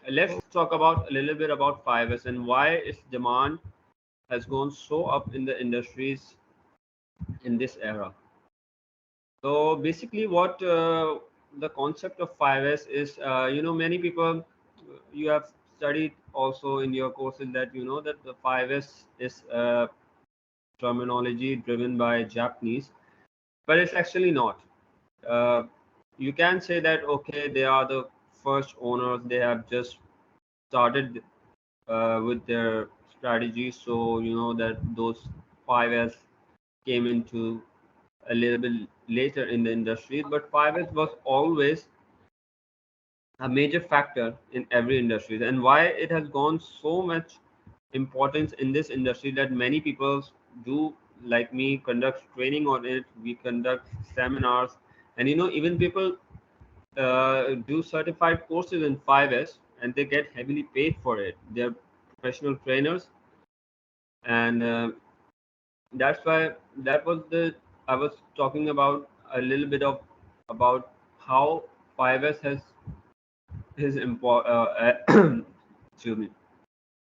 let's talk about a little bit about 5S and why its demand has gone so up in the industries in this era. So basically, what the concept of 5S is, many people, you have studied also in your courses that you know that the 5S is terminology driven by Japanese, but it's actually not. Uh, you can say that okay, they are the first owners. They have just started with their strategy, so you know that those 5S came into a little bit later in the industry, but 5S was always a major factor in every industry. And why it has gone so much importance in this industry that many people do, like me, conduct training on it. We conduct seminars, and you know, even people do certified courses in 5S, and they get heavily paid for it. They're professional trainers, and that's why that was the I was talking about a little bit of about how 5S has his excuse me,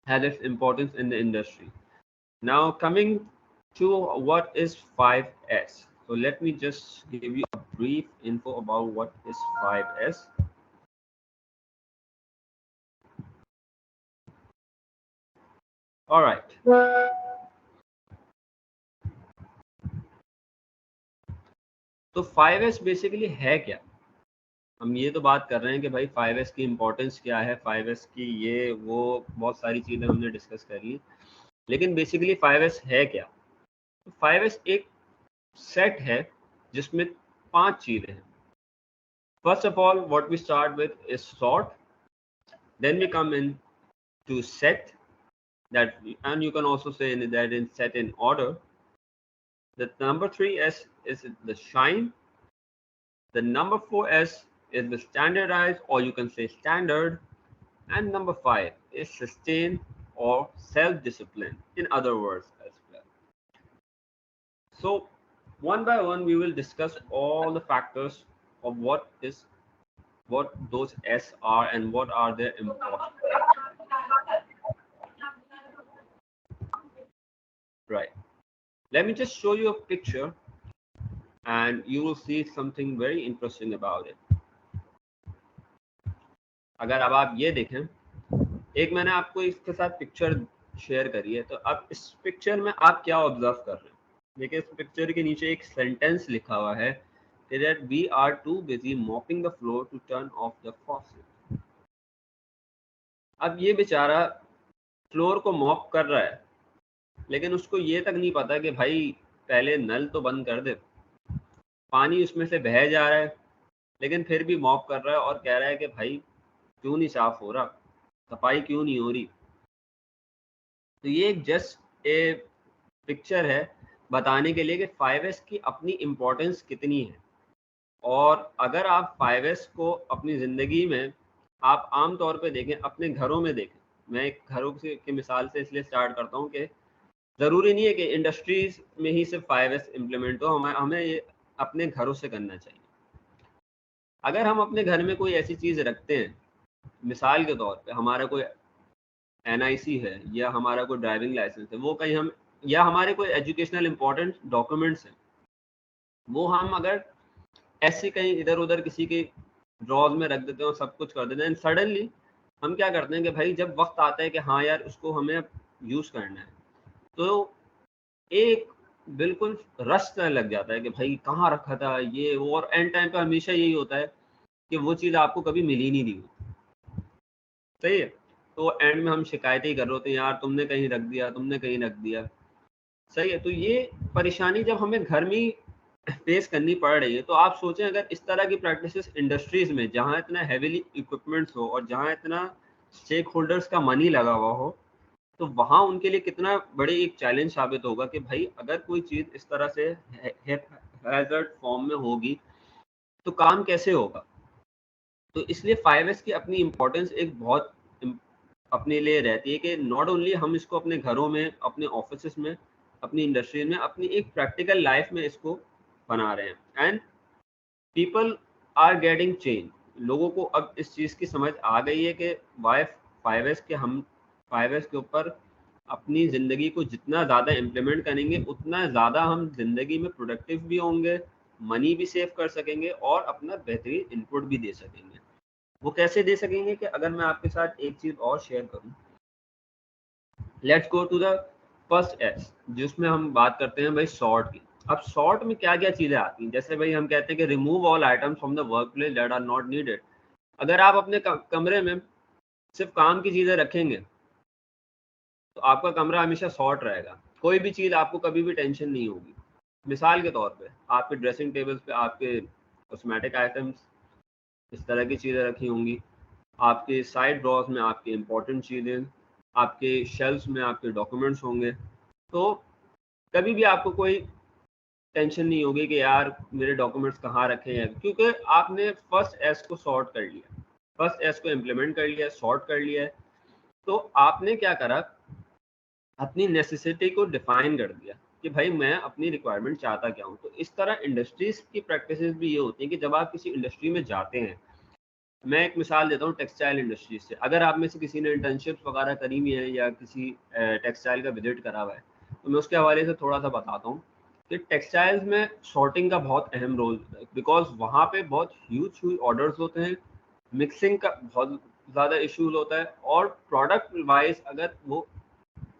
has its importance in the industry. Now coming to what is 5S. So let me just give you a brief info about what is 5S. All right. तो 5S basically है क्या? हम ये तो बात कर रहे हैं कि भाई 5S की इम्पोर्टेंस क्या है, 5S की ये वो बहुत सारी चीज़ें हमने डिस्कस कर ली, लेकिन बेसिकली 5S है क्या? तो 5S एक सेट है जिसमें 5 चीज़ें हैं. First of all what we start with is sort, then we come in to set, that and you can also say that in set in order. The number 3S is the shine. The number 4S is the standardize, or you can say standard. And number 5 is sustain or self-discipline, in other words as well. So one by one we will discuss all the factors of what those S are and what are their importance. Right. Let me just show you a picture and you will see something very interesting about it. अगर अब आप ये देखें, एक मैंने आपको इसके साथ पिक्चर शेयर करी है, तो अब इस पिक्चर में आप क्या ऑब्जर्व कर रहे हैं? देखिए, इस पिक्चर के नीचे एक सेंटेंस लिखा हुआ है that we are too busy mopping the floor to turn off the faucet. अब ये बेचारा फ्लोर को मॉप कर रहा है, लेकिन उसको ये तक नहीं पता कि भाई पहले नल तो बंद कर दे. पानी उसमें से बह जा रहा है, लेकिन फिर भी मॉप कर रहा है और कह रहा है कि भाई क्यों नहीं साफ हो रहा, सफाई क्यों नहीं हो रही. तो ये जस्ट ए पिक्चर है बताने के लिए कि 5S की अपनी इम्पोर्टेंस कितनी है. और अगर आप 5S को अपनी ज़िंदगी में आप आम तौर पे देखें, अपने घरों में देखें, मैं एक घरों की मिसाल से इसलिए स्टार्ट करता हूँ कि ज़रूरी नहीं है कि इंडस्ट्रीज़ में ही सिर्फ 5S इम्प्लीमेंट हो, हमें ये अपने घरों से करना चाहिए. अगर हम अपने घर में कोई ऐसी चीज़ रखते हैं, मिसाल के तौर पे हमारा कोई NIC है या हमारा कोई ड्राइविंग लाइसेंस है, वो कहीं हम या हमारे कोई एजुकेशनल इम्पोर्टेंट डॉक्यूमेंट्स हैं, वो हम अगर ऐसे कहीं इधर उधर किसी के ड्रॉज में रख देते हैं और सब कुछ कर देते हैं, एंड सडनली हम क्या करते हैं कि भाई जब वक्त आता है कि हाँ यार उसको हमें यूज़ करना है, तो एक बिल्कुल रश लग जाता है कि भाई कहाँ रखा था ये वो, और एंड टाइम पे हमेशा यही होता है कि वो चीज़ आपको कभी मिल ही नहीं दी. सही है. तो एंड में हम शिकायतें ही कर रहे होते हैं, यार तुमने कहीं रख दिया, तुमने कहीं रख दिया. सही है. तो ये परेशानी जब हमें घर में फेस करनी पड़ रही है, तो आप सोचें अगर इस तरह की प्रैक्टिसेस इंडस्ट्रीज में जहाँ इतना हेविली इक्विपमेंट्स हो और जहाँ इतना स्टेक होल्डर्स का मनी लगा हुआ हो, तो वहाँ उनके लिए कितना बड़े एक चैलेंज साबित होगा कि भाई अगर कोई चीज़ इस तरह से हैजर्ड फॉर्म में होगी तो काम कैसे होगा. तो इसलिए 5S की अपनी इम्पोर्टेंस एक बहुत अपने लिए रहती है कि नॉट ओनली हम इसको अपने घरों में, अपने ऑफिस में, अपनी इंडस्ट्री में, अपनी एक प्रैक्टिकल लाइफ में इसको बना रहे हैं. And people are getting change. लोगों को अब इस चीज़ की समझ आ गई है कि वाई 5S के हम 5S के ऊपर अपनी ज़िंदगी को जितना ज़्यादा इम्प्लीमेंट करेंगे उतना ज़्यादा हम ज़िंदगी में प्रोडक्टिव भी होंगे, मनी भी सेव कर सकेंगे और अपना बेहतरीन इनपुट भी दे सकेंगे। वो कैसे दे सकेंगे कि अगर मैं आपके साथ एक चीज़ और शेयर करूं, let's go to the first S, जिसमें हम बात करते हैं भाई सॉर्ट की। अब सॉर्ट में क्या क्या चीज़ें आती हैं, जैसे भाई हम कहते हैं कि remove all items from the work place that are not needed. अगर आप अपने कमरे में सिर्फ काम की चीज़ें रखेंगे तो आपका कमरा हमेशा सॉर्ट रहेगा, कोई भी चीज़ आपको कभी भी टेंशन नहीं होगी। मिसाल के तौर पे आपके ड्रेसिंग टेबल्स पे आपके कॉस्मेटिक आइटम्स इस तरह की चीज़ें रखी होंगी, आपके साइड ड्रॉर्स में आपकी इंपॉर्टेंट चीज़ें, आपके शेल्फ्स में आपके डॉक्यूमेंट्स होंगे। तो कभी भी आपको कोई टेंशन नहीं होगी कि यार मेरे डॉक्यूमेंट्स कहाँ रखे हैं, क्योंकि आपने फर्स्ट एस को सॉर्ट कर लिया, फर्स्ट एस को इम्प्लीमेंट कर लिया, सॉर्ट कर लिया है। तो आपने क्या करा, अपनी नेसेसिटी को डिफाइन कर दिया कि भाई मैं अपनी रिक्वायरमेंट चाहता क्या हूँ। तो इस तरह इंडस्ट्रीज की प्रैक्टिसेस भी ये होती हैं कि जब आप किसी इंडस्ट्री में जाते हैं, मैं एक मिसाल देता हूँ टेक्सटाइल इंडस्ट्री से। अगर आप में से किसी ने इंटर्नशिप्स वगैरह करी हुई है या किसी टेक्सटाइल का विजिट करा हुआ है, तो मैं उसके हवाले से थोड़ा सा बताता हूँ कि टेक्सटाइल्स में सॉर्टिंग का बहुत अहम रोल होता है, बिकॉज वहाँ पे बहुत ह्यूज ऑर्डर्स होते हैं, मिक्सिंग का बहुत ज़्यादा इशूज होता है, और प्रोडक्ट वाइज अगर वो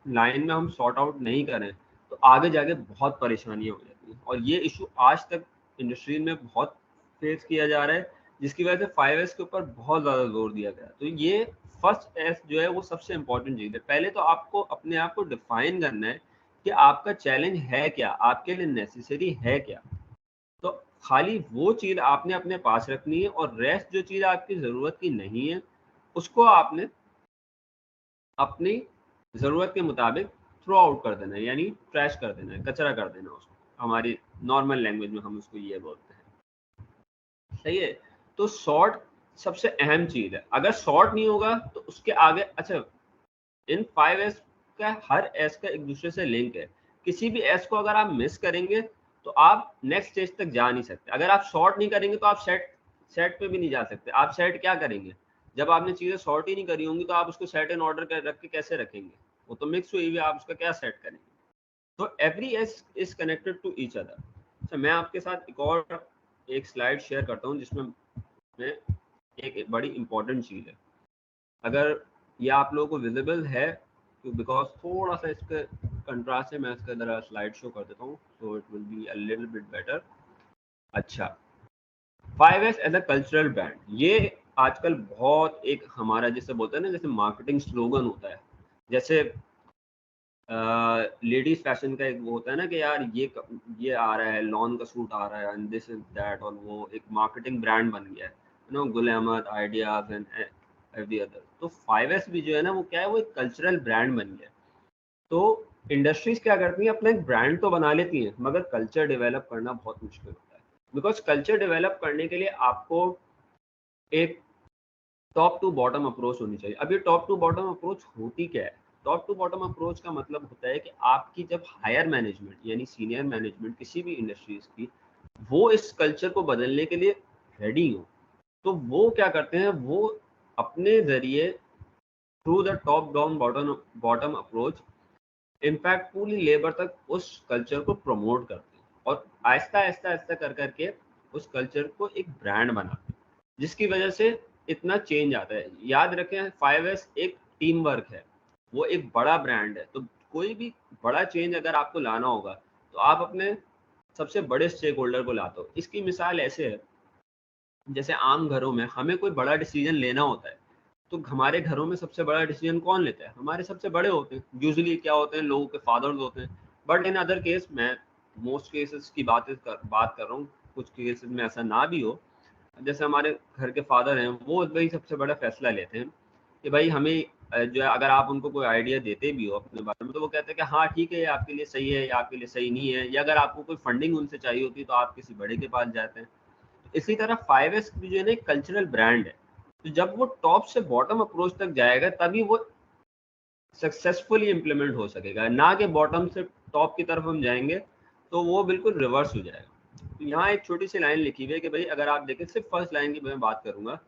लाइन में हम सॉर्ट आउट नहीं करें तो आगे जाके बहुत परेशानियां हो जाती हैं। और ये इशू आज तक इंडस्ट्री में बहुत फेस किया जा रहा है, जिसकी वजह से 5S के ऊपर बहुत ज़्यादा जोर दिया गया। तो ये फर्स्ट एस जो है वो सबसे इंपॉर्टेंट चीज़ है। पहले तो आपको अपने आप को डिफाइन करना है कि आपका चैलेंज है क्या, आपके लिए नेसेसरी है क्या। तो खाली वो चीज़ आपने अपने पास रखनी है, और रेस्ट जो चीज़ आपकी ज़रूरत की नहीं है उसको आपने अपनी ज़रूरत के मुताबिक थ्रो आउट कर देना है, यानी ट्रैश कर देना है, कचरा कर देना है उसको। हमारी नॉर्मल लैंग्वेज में हम उसको ये बोलते हैं, सही है। तो सॉर्ट सबसे अहम चीज़ है। अगर सॉर्ट नहीं होगा तो उसके आगे, अच्छा, इन 5S का हर एस का एक दूसरे से लिंक है। किसी भी एस को अगर आप मिस करेंगे तो आप नेक्स्ट स्टेज तक जा नहीं सकते। अगर आप सॉर्ट नहीं करेंगे तो आप सेट सेट पे भी नहीं जा सकते। आप सेट क्या करेंगे, जब आपने चीज़ें सॉर्ट ही नहीं करी होंगी तो आप उसको सेट इन ऑर्डर कर रख के कैसे रखेंगे, वो तो मिक्स हुई हुई, आप उसका क्या सेट करेंगे। तो every S is connected to each other. अच्छा, मैं आपके साथ एक और एक स्लाइड शेयर करता हूँ जिसमें मैं एक बड़ी इंपॉर्टेंट चीज़ है, अगर ये आप लोगों को विजिबल है तो बिकॉज थोड़ा सा इसके कंट्रास्ट है, मैं इसका ज़रा स्लाइड शो कर देता हूँ so it will be a little bit better. अच्छा, 5S as a cultural brand, ये आजकल बहुत एक हमारा जिसे बोलते हैं ना, जैसे मार्केटिंग स्लोगन होता है, जैसे लेडीज फैशन का एक वो होता है ना कि यार ये आ रहा है, लॉन का सूट आ रहा है एंड दिस इज दैट, और वो एक मार्केटिंग ब्रांड बन गया है, you know, Gul Ahmed ideas and every other. तो 5S भी जो है ना वो क्या है, वो एक कल्चरल ब्रांड बन गया है। तो इंडस्ट्रीज क्या करती हैं, अपना एक ब्रांड तो बना लेती हैं मगर कल्चर डेवलप करना बहुत मुश्किल होता है, बिकॉज कल्चर डेवलप करने के लिए आपको एक टॉप टू बॉटम अप्रोच होनी चाहिए। अब ये टॉप टू बॉटम अप्रोच होती क्या है, टॉप टू बॉटम अप्रोच का मतलब होता है कि आपकी जब हायर मैनेजमेंट यानी सीनियर मैनेजमेंट किसी भी इंडस्ट्रीज की, वो इस कल्चर को बदलने के लिए रेडी हो, तो वो क्या करते हैं, वो अपने जरिए through the top down bottom bottom approach in fact पूरी लेबर तक उस कल्चर को प्रमोट करते हैं, और आहिस्ता आहिस्ता आहिस्ता कर करके उस कल्चर को एक ब्रांड बनाते हैं, जिसकी वजह से इतना चेंज आता है। याद रखें 5S एक टीम वर्क है, वो एक बड़ा ब्रांड है। तो कोई भी बड़ा चेंज अगर आपको लाना होगा तो आप अपने सबसे बड़े स्टेक होल्डर को लाते हो। इसकी मिसाल ऐसे है, जैसे आम घरों में हमें कोई बड़ा डिसीजन लेना होता है तो हमारे घरों में सबसे बड़ा डिसीजन कौन लेता है, हमारे सबसे बड़े होते हैं, यूजुअली क्या होते हैं, लोगों के फादर्स होते हैं। बट इन अदर केस, मैं मोस्ट केसेस की बात कर रहा हूँ, कुछ केसेस में ऐसा ना भी हो, जैसे हमारे घर के फादर हैं, वो वही सबसे बड़ा फैसला लेते हैं कि भाई हमें जो है, अगर आप उनको कोई आइडिया देते भी हो अपने बारे में तो वो कहते हैं कि हाँ ठीक है, ये आपके लिए सही है या आपके लिए सही नहीं है, या अगर आपको कोई फंडिंग उनसे चाहिए होती है तो आप किसी बड़े के पास जाते हैं। इसी तरह 5S भी जो है ना एक कल्चरल ब्रांड है, तो जब वो टॉप से बॉटम अप्रोच तक जाएगा तभी वो सक्सेसफुली इम्प्लीमेंट हो सकेगा, ना कि बॉटम से टॉप की तरफ हम जाएंगे तो वो बिल्कुल रिवर्स हो जाएगा। यहाँ एक छोटी सी लाइन लिखी हुई है कि भाई अगर आप देखें, सिर्फ फर्स्ट लाइन की मैं बात करूंगा,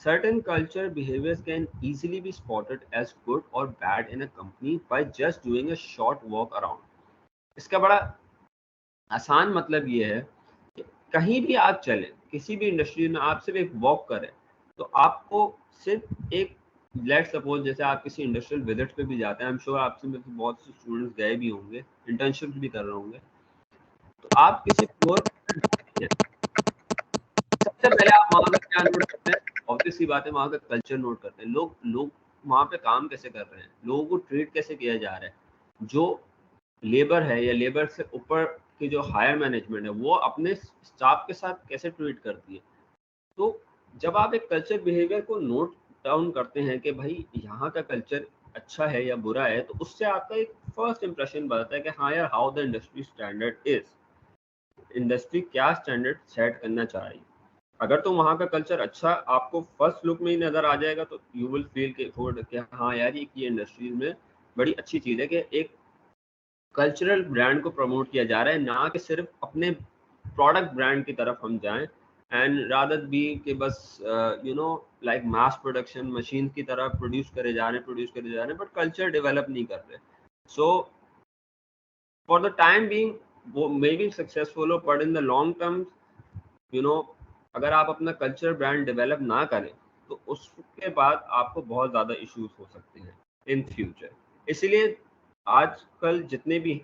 certain culture behaviors can easily be spotted as good or bad in a company by just doing a short walk around. इसका बड़ा आसान मतलब ये है कि कहीं भी आप चलें, किसी भी इंडस्ट्री में आप सिर्फ एक वॉक करें, तो आपको सिर्फ एक, लेट सपोज जैसे आप किसी इंडस्ट्रियल विजिट पे भी जाते हैं, आई एम श्योर आपसे में से बहुत से स्टूडेंट्स गए भी होंगे, इंटर्नशिप भी कर रहे होंगे, तो आप किसी फ्लोर पर जाते हैं, सबसे पहले आप वहाँ का क्या नोट करते हैं? ऑब्वियस सी बात है, वहाँ का कल्चर नोट करते हैं। लोग लोग वहाँ पे काम कैसे कर रहे हैं, लोगों को ट्रीट कैसे किया जा रहा है, जो लेबर है या लेबर से ऊपर की जो हायर मैनेजमेंट है वो अपने स्टाफ के साथ कैसे ट्रीट करती है। तो जब आप एक कल्चर बिहेवियर को नोट डाउन करते हैं कि भाई यहाँ का कल्चर अच्छा है या बुरा है, तो उससे आपका एक फर्स्ट इंप्रेशन बताता है कि हाँ यार, how the industry standard is, industry क्या स्टैंडर्ड सेट करना चाह रही है। अगर तो वहाँ का कल्चर अच्छा आपको फर्स्ट लुक में ही नजर आ जाएगा, तो यू विल फील कि हाँ यार, ये इंडस्ट्रीज में बड़ी अच्छी चीज़ है कि एक कल्चरल ब्रांड को प्रमोट किया जा रहा है, ना कि सिर्फ अपने प्रोडक्ट ब्रांड की तरफ हम जाएं, एंड रादर बी कि बस लाइक मास प्रोडक्शन मशीन की तरह प्रोड्यूस करे जा रहे हैं, बट कल्चर डेवलप नहीं कर रहे। So for the time being वो मे बी सक्सेसफुल हो, but in the long term you know अगर आप अपना कल्चर ब्रांड डेवलप ना करें, तो उसके बाद आपको बहुत ज़्यादा इश्यूज हो सकते हैं इन फ्यूचर। इसलिए आजकल जितने भी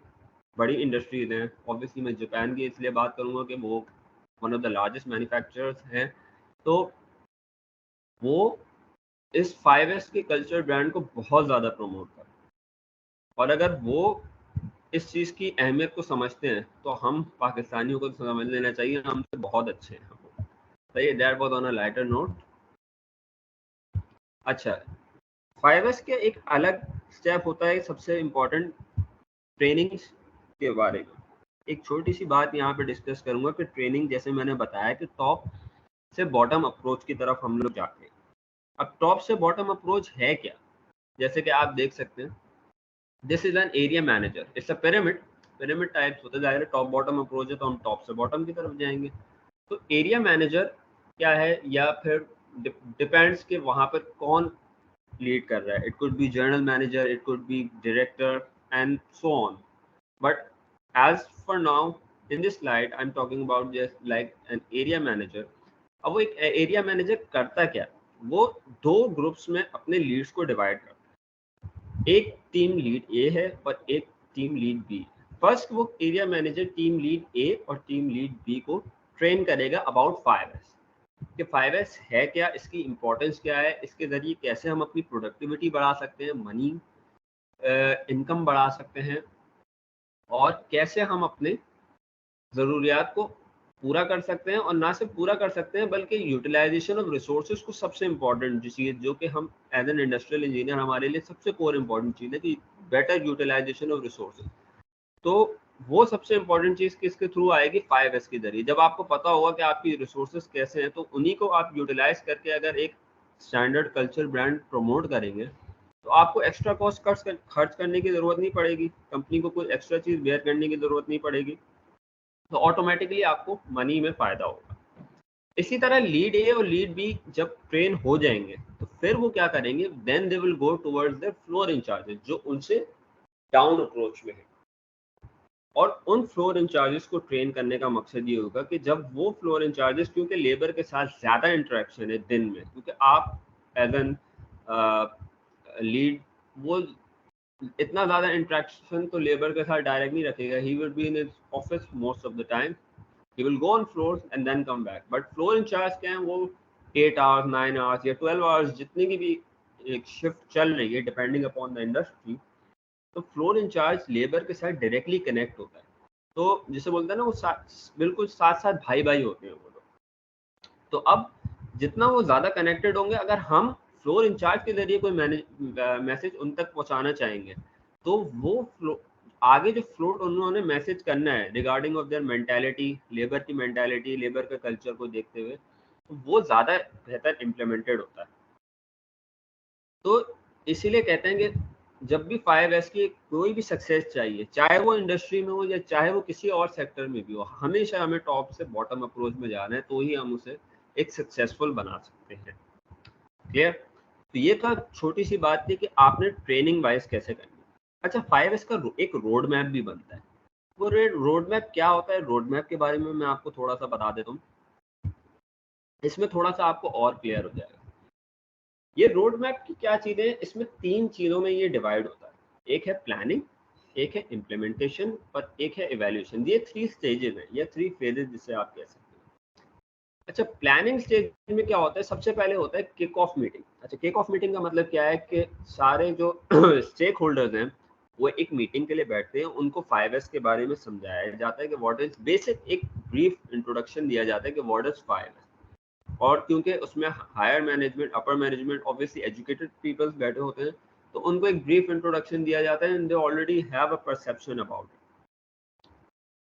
बड़ी इंडस्ट्रीज हैं, ऑब्वियसली मैं जापान की इसलिए बात करूंगा कि वो one of the largest manufacturers हैं, तो वो इस 5S के कल्चर ब्रांड को बहुत ज़्यादा प्रमोट कर रहे हैं। और अगर वो इस चीज़ की अहमियत को समझते हैं, तो हम पाकिस्तानियों को तो समझ लेना चाहिए हमसे बहुत अच्छे हैं। सही है, that was on a lighter note. अच्छा, 5S के एक अलग स्टेप होता है सबसे इम्पोर्टेंट, ट्रेनिंग के बारे में एक छोटी सी बात यहाँ पे डिस्कस करूंगा कि ट्रेनिंग, जैसे मैंने बताया कि टॉप से बॉटम अप्रोच की तरफ हम लोग जाते हैं। अब टॉप से बॉटम अप्रोच है क्या? जैसे कि आप देख सकते हैं, this is an area manager, it's a pyramid types होता जाएगा। टॉप बॉटम अप्रोच है तो हम टॉप से बॉटम की तरफ जाएंगे। तो एरिया मैनेजर क्या है, या फिर डिपेंड्स कि वहाँ पर कौन लीड कर रहा है। It could be general manager, it could be director and so on. But as for now, in this slide, I'm talking about just like an area manager. अब वो एक एरिया मैनेजर करता क्या? वो दो ग्रुप्स में अपने लीड्स को डिवाइड करता है। एक टीम लीड ए है और एक टीम लीड बी। फर्स्ट वो एरिया मैनेजर टीम लीड ए और टीम लीड बी को ट्रेन करेगा अबाउट 5S, कि 5S है क्या, इसकी इंपॉर्टेंस क्या है, इसके जरिए कैसे हम अपनी प्रोडक्टिविटी बढ़ा सकते हैं, मनी इनकम बढ़ा सकते हैं, और कैसे हम अपने ज़रूरियात को पूरा कर सकते हैं। और ना सिर्फ पूरा कर सकते हैं, बल्कि यूटिलाइजेशन ऑफ रिसोर्सेज को सबसे इम्पॉर्टेंट जो चीज़, जो कि हम एज एन इंडस्ट्रियल इंजीनियर हमारे लिए सबसे कोर इम्पॉर्टेंट चीज़ है कि बेटर यूटिलाइजेशन ऑफ रिसोर्सेज। तो वो सबसे इम्पॉर्टेंट चीज़ किसके थ्रू आएगी? 5S के जरिए। जब आपको पता होगा कि आपकी रिसोर्सेज कैसे हैं, तो उन्हीं को आप यूटिलाइज करके अगर एक स्टैंडर्ड कल्चर ब्रांड प्रमोट करेंगे, तो आपको एक्स्ट्रा कॉस्ट खर्च करने की ज़रूरत नहीं पड़ेगी, कंपनी को कोई एक्स्ट्रा चीज़ बेयर करने की ज़रूरत नहीं पड़ेगी, तो ऑटोमेटिकली आपको मनी में फ़ायदा होगा। इसी तरह लीड ए और लीड बी जब ट्रेन हो जाएंगे, तो फिर वो क्या करेंगे? Then they will go towards their floor incharges, जो उनसे डाउन अप्रोच में है। और उन फ्लोर इंचार्जेस को ट्रेन करने का मकसद ये होगा कि जब वो फ्लोर इंचार्जेस, क्योंकि लेबर के साथ ज़्यादा इंटरेक्शन है दिन में, क्योंकि आप एज एन लीड, वो इतना ज़्यादा इंटरेक्शन तो लेबर के साथ डायरेक्ट नहीं रखेगा। He will be in his office most of the time, he will go on floors and then come back, but floor incharge क्या है, वो 8 आवर्स 9 आवर्स या 12 आवर्स जितनी की भी एक शिफ्ट चल रही है डिपेंडिंग अपॉन द इंडस्ट्री, तो फ्लोर इंचार्ज लेबर के साथ डायरेक्टली कनेक्ट होता है। तो जिसे बोलते हैं ना, वो बिल्कुल साथ साथ भाई भाई होते हैं वो लोग। तो अब जितना वो ज़्यादा कनेक्टेड होंगे, अगर हम फ्लोर इंचार्ज के जरिए कोई मैसेज उन तक पहुंचाना चाहेंगे, तो वो आगे जो फ्लोर उन्होंने मैसेज करना है regarding of their mentality, labour की मेंटालिटी, लेबर के कल्चर को देखते हुए, तो वो ज़्यादा बेहतर इम्प्लीमेंटेड होता है। तो इसीलिए कहते हैं कि जब भी 5S की कोई भी सक्सेस चाहिए, चाहे वो इंडस्ट्री में हो या चाहे वो किसी और सेक्टर में भी हो, हमेशा हमें टॉप से बॉटम अप्रोच में जाना है, तो ही हम उसे एक सक्सेसफुल बना सकते हैं। क्लियर? तो ये था छोटी सी बात थी कि आपने ट्रेनिंग वाइज कैसे करनी है। अच्छा, 5S का एक रोड मैप भी बनता है। वो रोड मैप क्या होता है, रोड मैप के बारे में मैं आपको थोड़ा सा बता देता हूँ, इसमें थोड़ा सा आपको और क्लियर हो जाएगा। ये रोड मैप की क्या चीजें हैं, इसमें 3 चीजों में ये डिवाइड होता है। एक है प्लानिंग, एक है इम्प्लीमेंटेशन और एक है इवैल्यूएशन। ये 3 स्टेजेस हैं या 3 फेजेस जिसे आप कह सकते हैं। अच्छा, प्लानिंग स्टेज में क्या होता है, सबसे पहले होता है किक ऑफ मीटिंग। अच्छा, किक ऑफ मीटिंग का मतलब क्या है कि सारे जो स्टेक होल्डर्स हैं वो एक मीटिंग के लिए बैठते हैं, उनको 5S के बारे में समझाया जाता है कि व्हाट इज बेसिक, एक ब्रीफ इंट्रोडक्शन दिया जाता है कि व्हाट इज 5S। और क्योंकि उसमें higher management, upper management, obviously educated peoples बैठे होते हैं, तो उनको एक ब्रीफ इंट्रोडक्शन दिया जाता है and they already have a perception about it.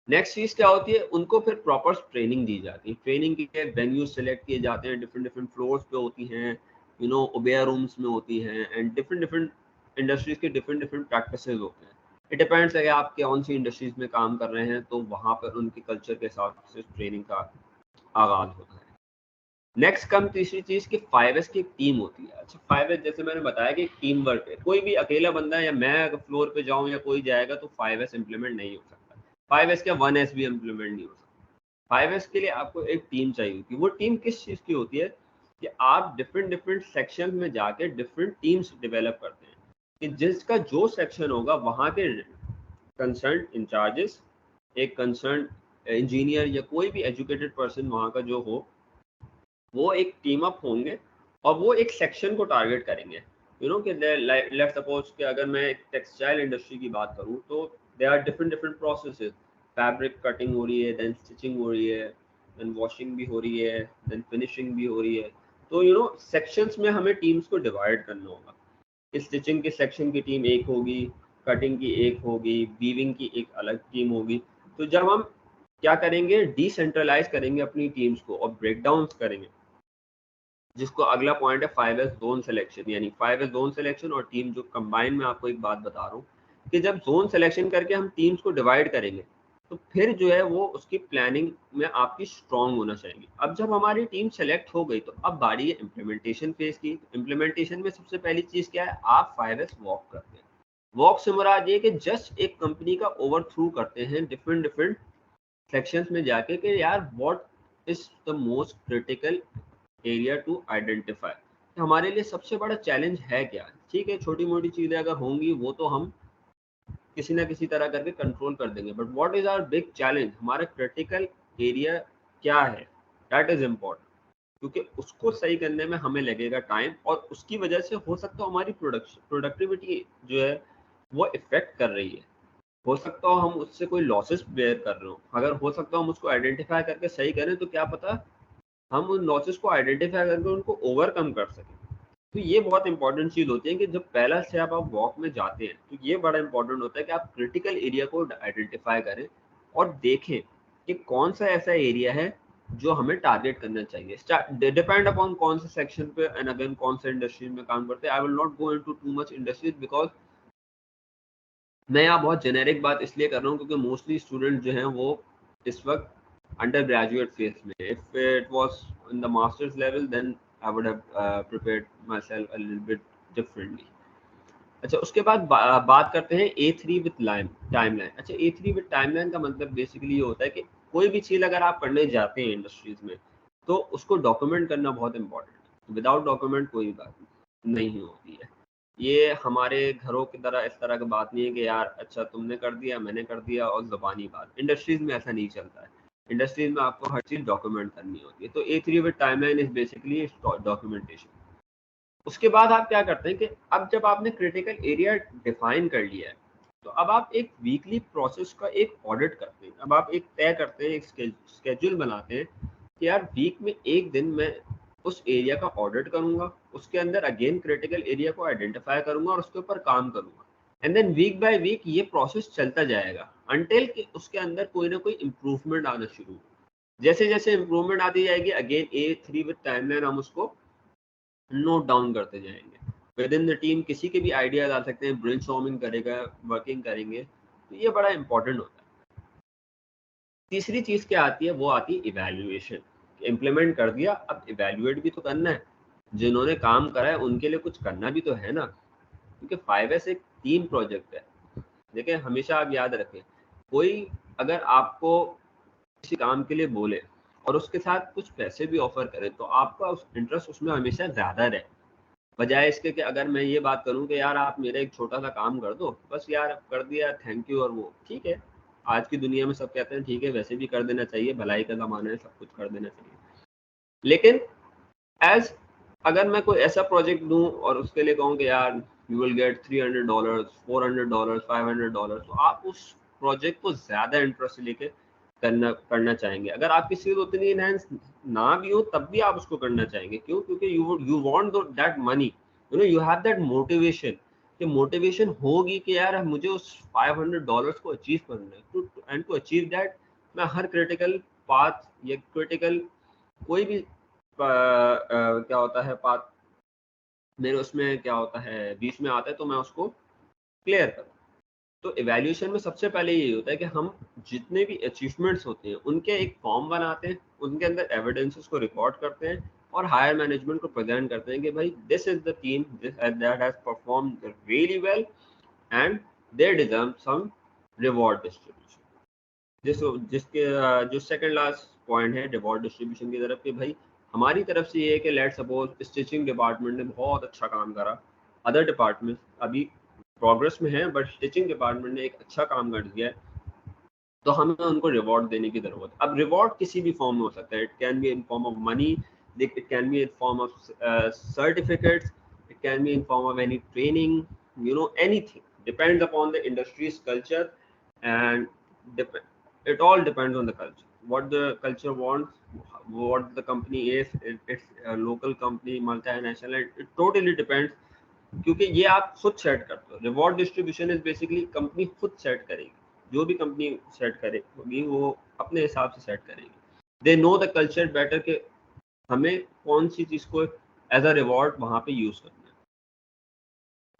Next चीज क्या होती है, उनको फिर प्रॉपर ट्रेनिंग दी जाती है। ट्रेनिंग के वेन्यू सेलेक्ट किए जाते हैं, डिफरेंट डिफरेंट फ्लोर्स पे होती हैं, ओबेयर रूम्स में होती हैं, एंड डिफरेंट डिफरेंट इंडस्ट्रीज के डिफरेंट डिफरेंट प्रैक्टिसेस होते हैं। इट डिपेंड्स है कि आप कौन सी इंडस्ट्रीज में काम कर रहे हैं, तो वहाँ पर उनके कल्चर के हिसाब से ट्रेनिंग का आगाज होता है। नेक्स्ट कम तीसरी चीज कि 5S की एक टीम होती है। अच्छा, 5S जैसे मैंने बताया कि टीम वर्क है, कोई भी अकेला बंदा या मैं अगर फ्लोर पे जाऊं या कोई जाएगा तो 5S इंप्लीमेंट नहीं हो सकता। 5S क्या 1S भी इंप्लीमेंट नहीं हो सकता। 5S के लिए आपको एक टीम चाहिए होती है। वो टीम किस चीज की होती है कि आप डिफरेंट डिफरेंट सेक्शन में जाके डिफरेंट टीम्स डेवलप करते हैं कि जिसका जो सेक्शन होगा वहाँ के कंसर्न इंचार्जेस, एक कंसर्न इंजीनियर या कोई भी एजुकेटेड पर्सन वहाँ का जो हो, वो एक टीम अप होंगे और वो एक सेक्शन को टारगेट करेंगे। कि लेट्स सपोज कि अगर मैं एक टेक्सटाइल इंडस्ट्री की बात करूं तो they are different different processes. Fabric cutting हो रही है, देन स्टिचिंग हो रही है, देन वॉशिंग भी हो रही है, देन फिनिशिंग भी हो रही है। तो सेक्शंस में हमें टीम्स को डिवाइड करना होगा। स्टिचिंग के सेक्शन की टीम एक होगी, कटिंग की एक होगी, वीविंग की एक अलग टीम होगी। तो जब हम क्या करेंगे, डिसेंट्रलाइज करेंगे अपनी टीम्स को और ब्रेक डाउन करेंगे, जिसको अगला पॉइंट है 5S जोन सिलेक्शन। यानी 5S जोन सिलेक्शन और टीम जो कंबाइन, में आपको एक बात बता रहा हूँ कि जब जोन सिलेक्शन करके हम टीम्स को डिवाइड करेंगे तो फिर जो है वो उसकी प्लानिंग में आपकी स्ट्रांग होना चाहिए। अब जब हमारी टीम सेलेक्ट हो गई तो अब बारी है इम्प्लीमेंटेशन फेज की। इम्प्लीमेंटेशन में सबसे पहली चीज क्या है, आप 5S वॉक करते हैं। वॉक से मुराद ये कि जस्ट एक कंपनी का ओवर थ्रू करते हैं डिफरेंट डिफरेंट सेक्शंस में जाके कि यार what is the most critical area to identify, हमारे लिए सबसे बड़ा चैलेंज है क्या। ठीक है, छोटी मोटी चीजें अगर होंगी वो तो हम किसी ना किसी तरह करके कंट्रोल कर देंगे, but what is our big challenge, हमारा क्रिटिकल एरिया क्या है, दैट इज इम्पोर्टेंट। क्योंकि उसको सही करने में हमें लगेगा टाइम और उसकी वजह से हो सकता है हमारी प्रोडक्टिविटी जो है वो इफेक्ट कर रही है। हो सकता हो हम उससे कोई लॉसेस बेयर कर रहे हो, अगर हो सकता हो हम उसको आइडेंटिफाई करके सही करें तो क्या पता हम उन लॉसेस को आइडेंटिफाई करके उनको ओवरकम कर सकें। तो ये बहुत इंपॉर्टेंट चीज होती है कि जब पहला स्टेप आप वॉक में जाते हैं तो ये बड़ा इंपॉर्टेंट होता है कि आप क्रिटिकल एरिया को आइडेंटिफाई करें और देखें कि कौन सा ऐसा एरिया है जो हमें टारगेट करना चाहिए। डिपेंड अपॉन कौन से सेक्शन पे एंड अगेन कौन से इंडस्ट्री में काम करते हैं। I will not go into too much industries because मैं यहाँ बहुत जेनेरिक बात इसलिए कर रहा हूँ क्योंकि मोस्टली स्टूडेंट जो हैं वो इस वक्त अंडर ग्रेजुएट फेज में। If it was in the masters level then I would have prepared myself a little bit differently. अच्छा, उसके बाद बात करते हैं A3 विद टाइमलाइन। अच्छा, A3 विद टाइमलाइन का मतलब बेसिकली ये होता है कि कोई भी चीज़ अगर आप करने जाते हैं इंडस्ट्रीज में तो उसको डॉक्यूमेंट करना बहुत इंपॉर्टेंट है। विदाउट डॉक्यूमेंट कोई बात नहीं होती है। ये हमारे घरों की तरह इस तरह की बात नहीं है कि यार अच्छा तुमने कर दिया मैंने कर दिया और ज़बानी बात। इंडस्ट्रीज में ऐसा नहीं चलता है। इंडस्ट्रीज में आपको हर चीज़ डॉक्यूमेंट करनी होती है। तो A3 with timeline is basically documentation. उसके बाद आप क्या करते हैं कि अब जब आपने क्रिटिकल एरिया डिफाइन कर लिया है तो अब आप एक वीकली प्रोसेस का एक ऑडिट करते हैं। अब आप एक तय करते हैं, एक स्केड्यूल बनाते हैं कि यार वीक में एक दिन मैं उस एरिया का ऑडिट करूंगा, उसके अंदर अगेन क्रिटिकल एरिया को आइडेंटिफाई करूंगा और उसके ऊपर काम करूंगा। And then week by week ये प्रोसेस चलता जाएगा अनटिल कि उसके अंदर कोई ना कोई इम्प्रूवमेंट आना शुरू हो। जैसे जैसे इम्प्रूवमेंट आती जाएगी अगेन A3 विद टाइमलाइन हम उसको नोट डाउन करते जाएंगे। विद इन द टीम किसी के भी आइडियाज आ सकते हैं, ब्रेनस्टॉर्मिंग करेगा, वर्किंग करेंगे, तो ये बड़ा इंपॉर्टेंट होता है। तीसरी चीज क्या आती है, वो आती है इवैल्यूएशन। इम्प्लीमेंट कर दिया, अब इवैल्यूएट भी तो करना है, जिन्होंने काम करा है उनके लिए कुछ करना भी तो है ना, क्योंकि 5S एक टीम प्रोजेक्ट है। देखिए हमेशा आप याद रखें, कोई अगर आपको किसी काम के लिए बोले और उसके साथ कुछ पैसे भी ऑफर करे तो आपका उस इंटरेस्ट उसमें हमेशा ज्यादा रहे, बजाय इसके कि अगर मैं ये बात करूं कि यार आप मेरा एक छोटा सा काम कर दो, बस यार कर दिया थैंक यू, और वो ठीक है, आज की दुनिया में सब कहते हैं ठीक है वैसे भी कर देना चाहिए, भलाई का जमाना है, सब कुछ कर देना चाहिए। लेकिन एज अगर मैं कोई ऐसा प्रोजेक्ट दूं और उसके लिए कहूँ कि यार यू विल गेट $300, $400, $500, तो आप उस प्रोजेक्ट को ज्यादा इंटरेस्ट लेके करना चाहेंगे। अगर आपकी स्किल उतनी इनहेंस ना भी हो तब भी आप उसको करना चाहेंगे, क्यों? क्योंकि you want that money, you have that motivation, कि मोटिवेशन होगी कि यार मुझे उस $500 को अचीव करना है, एंड टू अचीव दैट मैं हर क्रिटिकल पाथ या क्रिटिकल कोई भी क्या होता है पाथ मेरे उसमें क्या होता है बीच में आता है, तो मैं उसको क्लियर करूँ। तो इवैल्यूएशन में सबसे पहले ये होता है कि हम जितने भी अचीवमेंट्स होते हैं उनके एक फॉर्म बनाते हैं, उनके अंदर एविडेंसेस को रिकॉर्ड करते हैं और हायर मैनेजमेंट को प्रेजेंट करते हैं कि भाई this is the team that has performed really well and they deserve some reward distribution. जिसके जो सेकंड लास्ट पॉइंट है रिवॉर्ड डिस्ट्रीब्यूशन की तरफ, कि भाई हमारी तरफ से ये है कि लेट सपोज स्टिचिंग डिपार्टमेंट ने बहुत अच्छा काम करा, अदर डिपार्टमेंट अभी प्रोग्रेस में है बट स्टिचिंग डिपार्टमेंट ने एक अच्छा काम कर दिया है, तो हमें उनको रिवॉर्ड देने की जरूरत है। अब रिवॉर्ड किसी भी फॉर्म में हो सकता है, it can be in form of money, it can be in form of certificates, it can be in form of any training, anything depends upon the industries culture, and it all depends on the culture, what the culture wants, what the company is, it's a local company, multinational, it totally depends, क्योंकि ये आप खुद set करते हो। Reward distribution is basically company खुद set करेगी, जो भी कंपनी सेट करेगी वो अपने हिसाब से सेट करेगी। They know the culture better के हमें कौन सी चीज को एज अ रिवॉर्ड वहां पे यूज करना है।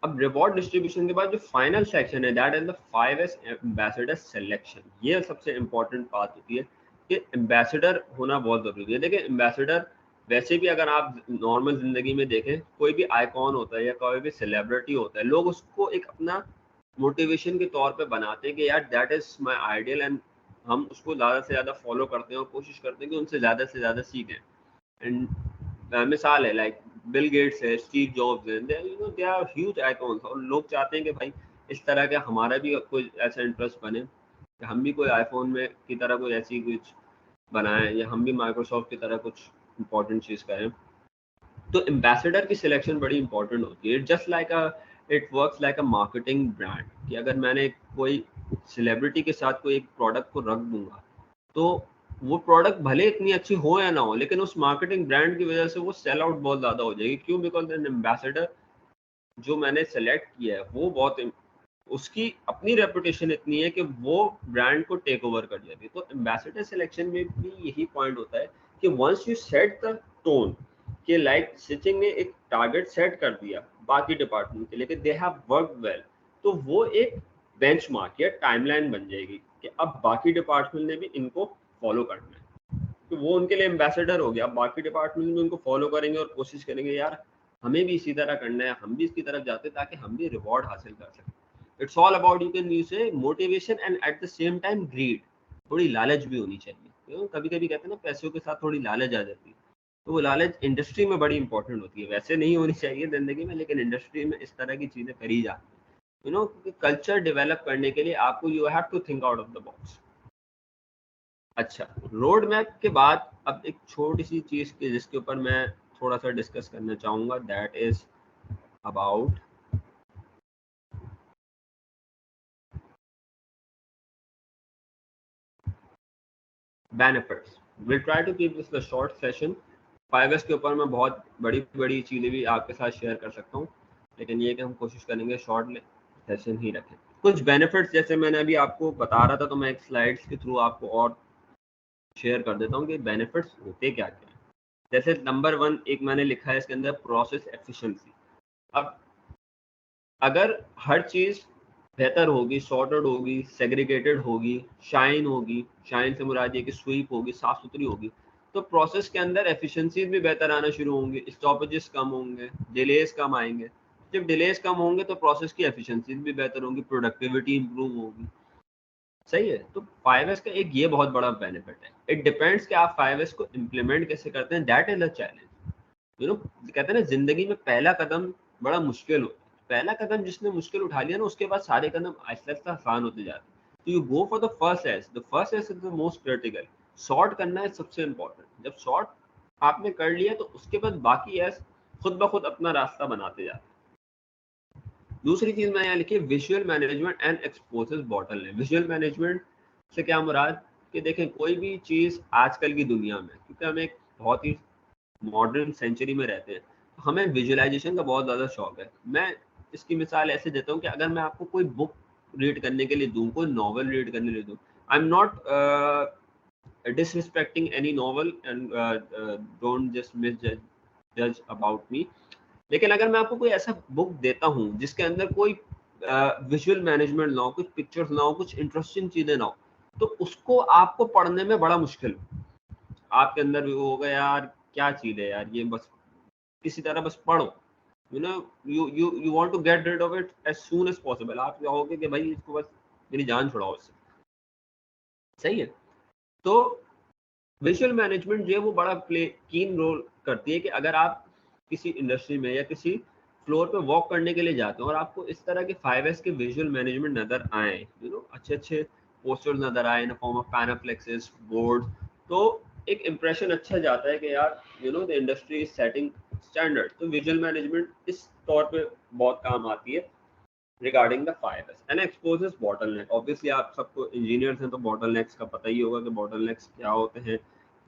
अब रिवॉर्ड डिस्ट्रीब्यूशन के बाद जो फाइनल सेक्शन है that is the 5S ambassador selection. ये सबसे इंपॉर्टेंट बात होती है कि एम्बेसडर होना बहुत जरूरी है। देखिए एम्बेसडर वैसे भी अगर आप नॉर्मल जिंदगी में देखें, कोई भी आइकॉन होता है या कोई भी सेलिब्रिटी होता है, लोग उसको एक अपना मोटिवेशन के तौर पे बनाते हैं कि यार that is my ideal, and हम उसको ज़्यादा से ज़्यादा फॉलो करते हैं और कोशिश करते हैं कि उनसे ज़्यादा से ज़्यादा सीखें। एंड मिसाल है लाइक बिल गेट्स है, स्टीव जॉब्स है, दे आर ह्यूज आइकॉन्स, और लोग चाहते हैं कि भाई इस तरह के हमारा भी कोई ऐसा इंटरेस्ट बने कि हम भी कोई आईफोन में की तरह कोई ऐसी कुछ बनाएं, या हम भी माइक्रोसॉफ्ट की तरह कुछ इंपॉर्टेंट चीज़ करें। तो एम्बेसडर की सिलेक्शन बड़ी इंपॉर्टेंट होती है। Just like it works like a marketing brand, कि अगर मैंने कोई सेलिब्रिटी के साथ कोई एक प्रोडक्ट को रख दूंगा, तो वो प्रोडक्ट भले इतनी अच्छी हो या ना हो, लेकिन उस मार्केटिंग ब्रांड की वजह से वो सेल आउट बहुत ज्यादा हो जाएगी। क्यों? बिकॉज एन एम्बेसडर जो मैंने सेलेक्ट किया है वो बहुत उसकी अपनी रेपुटेशन इतनी है कि वो ब्रांड को टेक ओवर कर जाती है। तो एम्बेसडर सिलेक्शन में भी यही पॉइंट होता है कि once you set the tone, कि लाइक स्टिचिंग ने एक टारगेट सेट कर दिया बाकी डिपार्टमेंट के लिए कि दे हैव वर्कड वेल, तो वो एक बेंचमार्क या टाइमलाइन बन जाएगी कि अब बाकी डिपार्टमेंट ने भी इनको फॉलो करना है, तो वो उनके लिए एम्बेसडर हो गया। अब बाकी डिपार्टमेंट भी उनको फॉलो करेंगे और कोशिश करेंगे यार हमें भी इसी तरह करना है, हम भी इसकी तरफ जाते हैं ताकि हम भी रिवॉर्ड हासिल कर सकें। It's all about, you can you say motivation and at the same time greed, थोड़ी लालच भी होनी चाहिए। कभी कभी कहते हैं ना पैसों के साथ थोड़ी लालच आ जाती है, तो वो लालच इंडस्ट्री में बड़ी इंपॉर्टेंट होती है, वैसे नहीं होनी चाहिए जिंदगी में, लेकिन इंडस्ट्री में इस तरह की चीजें करी जाती है। कल्चर डेवलप करने के लिए आपको you have to think out of the box. अच्छा, रोड मैप के बाद अब एक छोटी सी चीज की जिसके ऊपर मैं थोड़ा सा डिस्कस करना चाहूंगा, that is about benefits. Will try to keep this the short session. 5S के ऊपर मैं बहुत बड़ी बड़ी चीजें भी आपके साथ शेयर कर सकता हूँ, लेकिन ये कि हम कोशिश करेंगे शॉर्ट सेशन ही रखें। कुछ बेनिफिट्स जैसे मैंने अभी आपको बता रहा था, तो मैं एक स्लाइड्स के थ्रू आपको और शेयर कर देता हूँ कि बेनिफिट्स होते क्या क्या है। जैसे नंबर 1 एक मैंने लिखा है इसके अंदर, प्रोसेस एफिशिएंसी। अब अगर हर चीज बेहतर होगी, सॉर्टेड होगी, सेग्रीगेटेड होगी, शाइन से मुराद ये कि स्वीप होगी, साफ सुथरी होगी, तो प्रोसेस के अंदर एफिशिएंसीज भी बेहतर आना शुरू होंगे, स्टॉपेजेस कम होंगे, डिलेज कम आएंगे। जब डिलेज कम होंगे तो प्रोसेस की एफिशिएंसीज भी बेहतर होंगी, प्रोडक्टिविटी इंप्रूव होगी। सही है। तो 5S का एक ये बहुत बड़ा बेनिफिट है। इट डिपेंड्स कि आप 5S को इम्प्लीमेंट कैसे करते हैं, दैट इज अ चैलेंज। कहते हैं ना, जिंदगी में पहला कदम बड़ा मुश्किल होता है। पहला कदम जिसने मुश्किल उठा लिया ना, उसके बाद सारे कदम आहिस्ता आहिस्ता आसान होते जाते हैं। तो you go for the first S. The first S is the most critical. Sort करना है सबसे इंपॉर्टेंट। जब सॉर्ट आपने कर लिया तो उसके बाद बाकी एस खुद ब खुद अपना रास्ता बनाते जाते हैं। दूसरी चीज मैं यहाँ लिखी, visual management and exposes bottleneck. Visual management से क्या मुराद कि देखें, कोई भी चीज आजकल की दुनिया में, क्योंकि हम एक बहुत ही मॉडर्न सेंचुरी में रहते हैं, तो हमें विजुअलाइजेशन का बहुत ज़्यादा शौक है। मैं इसकी मिसाल ऐसे देता हूँ कि अगर मैं आपको कोई बुक रीड करने के लिए दूँ, कोई नॉवल रीड करने के लिए दूँ, I am not disrespecting any novel and don't just misjudge about me, लेकिन अगर मैं आपको कोई ऐसा बुक देता हूँ जिसके अंदर कोई विजुअल मैनेजमेंट ना हो, कुछ पिक्चर्स ना हो, कुछ इंटरेस्टिंग चीज़ें ना हो, तो उसको आपको पढ़ने में बड़ा मुश्किल, आपके अंदर भी वो होगा, यार क्या चीज़ है यार, ये बस किसी तरह बस पढ़ो, you want to get rid of it as soon as possible. आप कहोगे कि भाई इसको बस मेरी जान छुड़ाओ इससे। सही है। तो विजुअल मैनेजमेंट जो है वो बड़ा कीन रोल करती है कि अगर आप किसी इंडस्ट्री में या किसी फ्लोर पे वॉक करने के लिए जाते हो और आपको इस तरह के 5S के विजुअल मैनेजमेंट नजर आए, अच्छे अच्छे पोस्टर्स नजर आए इन फॉर्म ऑफ पैनाफ्लेक्सेस, बोर्ड, तो एक इम्प्रेशन अच्छा जाता है कि यार the industry is setting standard. तो विजुअल मैनेजमेंट इस तौर पे बहुत काम आती है regarding the 5S and exposes bottleneck. Obviously आप सबको इंजीनियर्स हैं तो bottlenecks का पता ही होगा कि bottlenecks क्या होते हैं।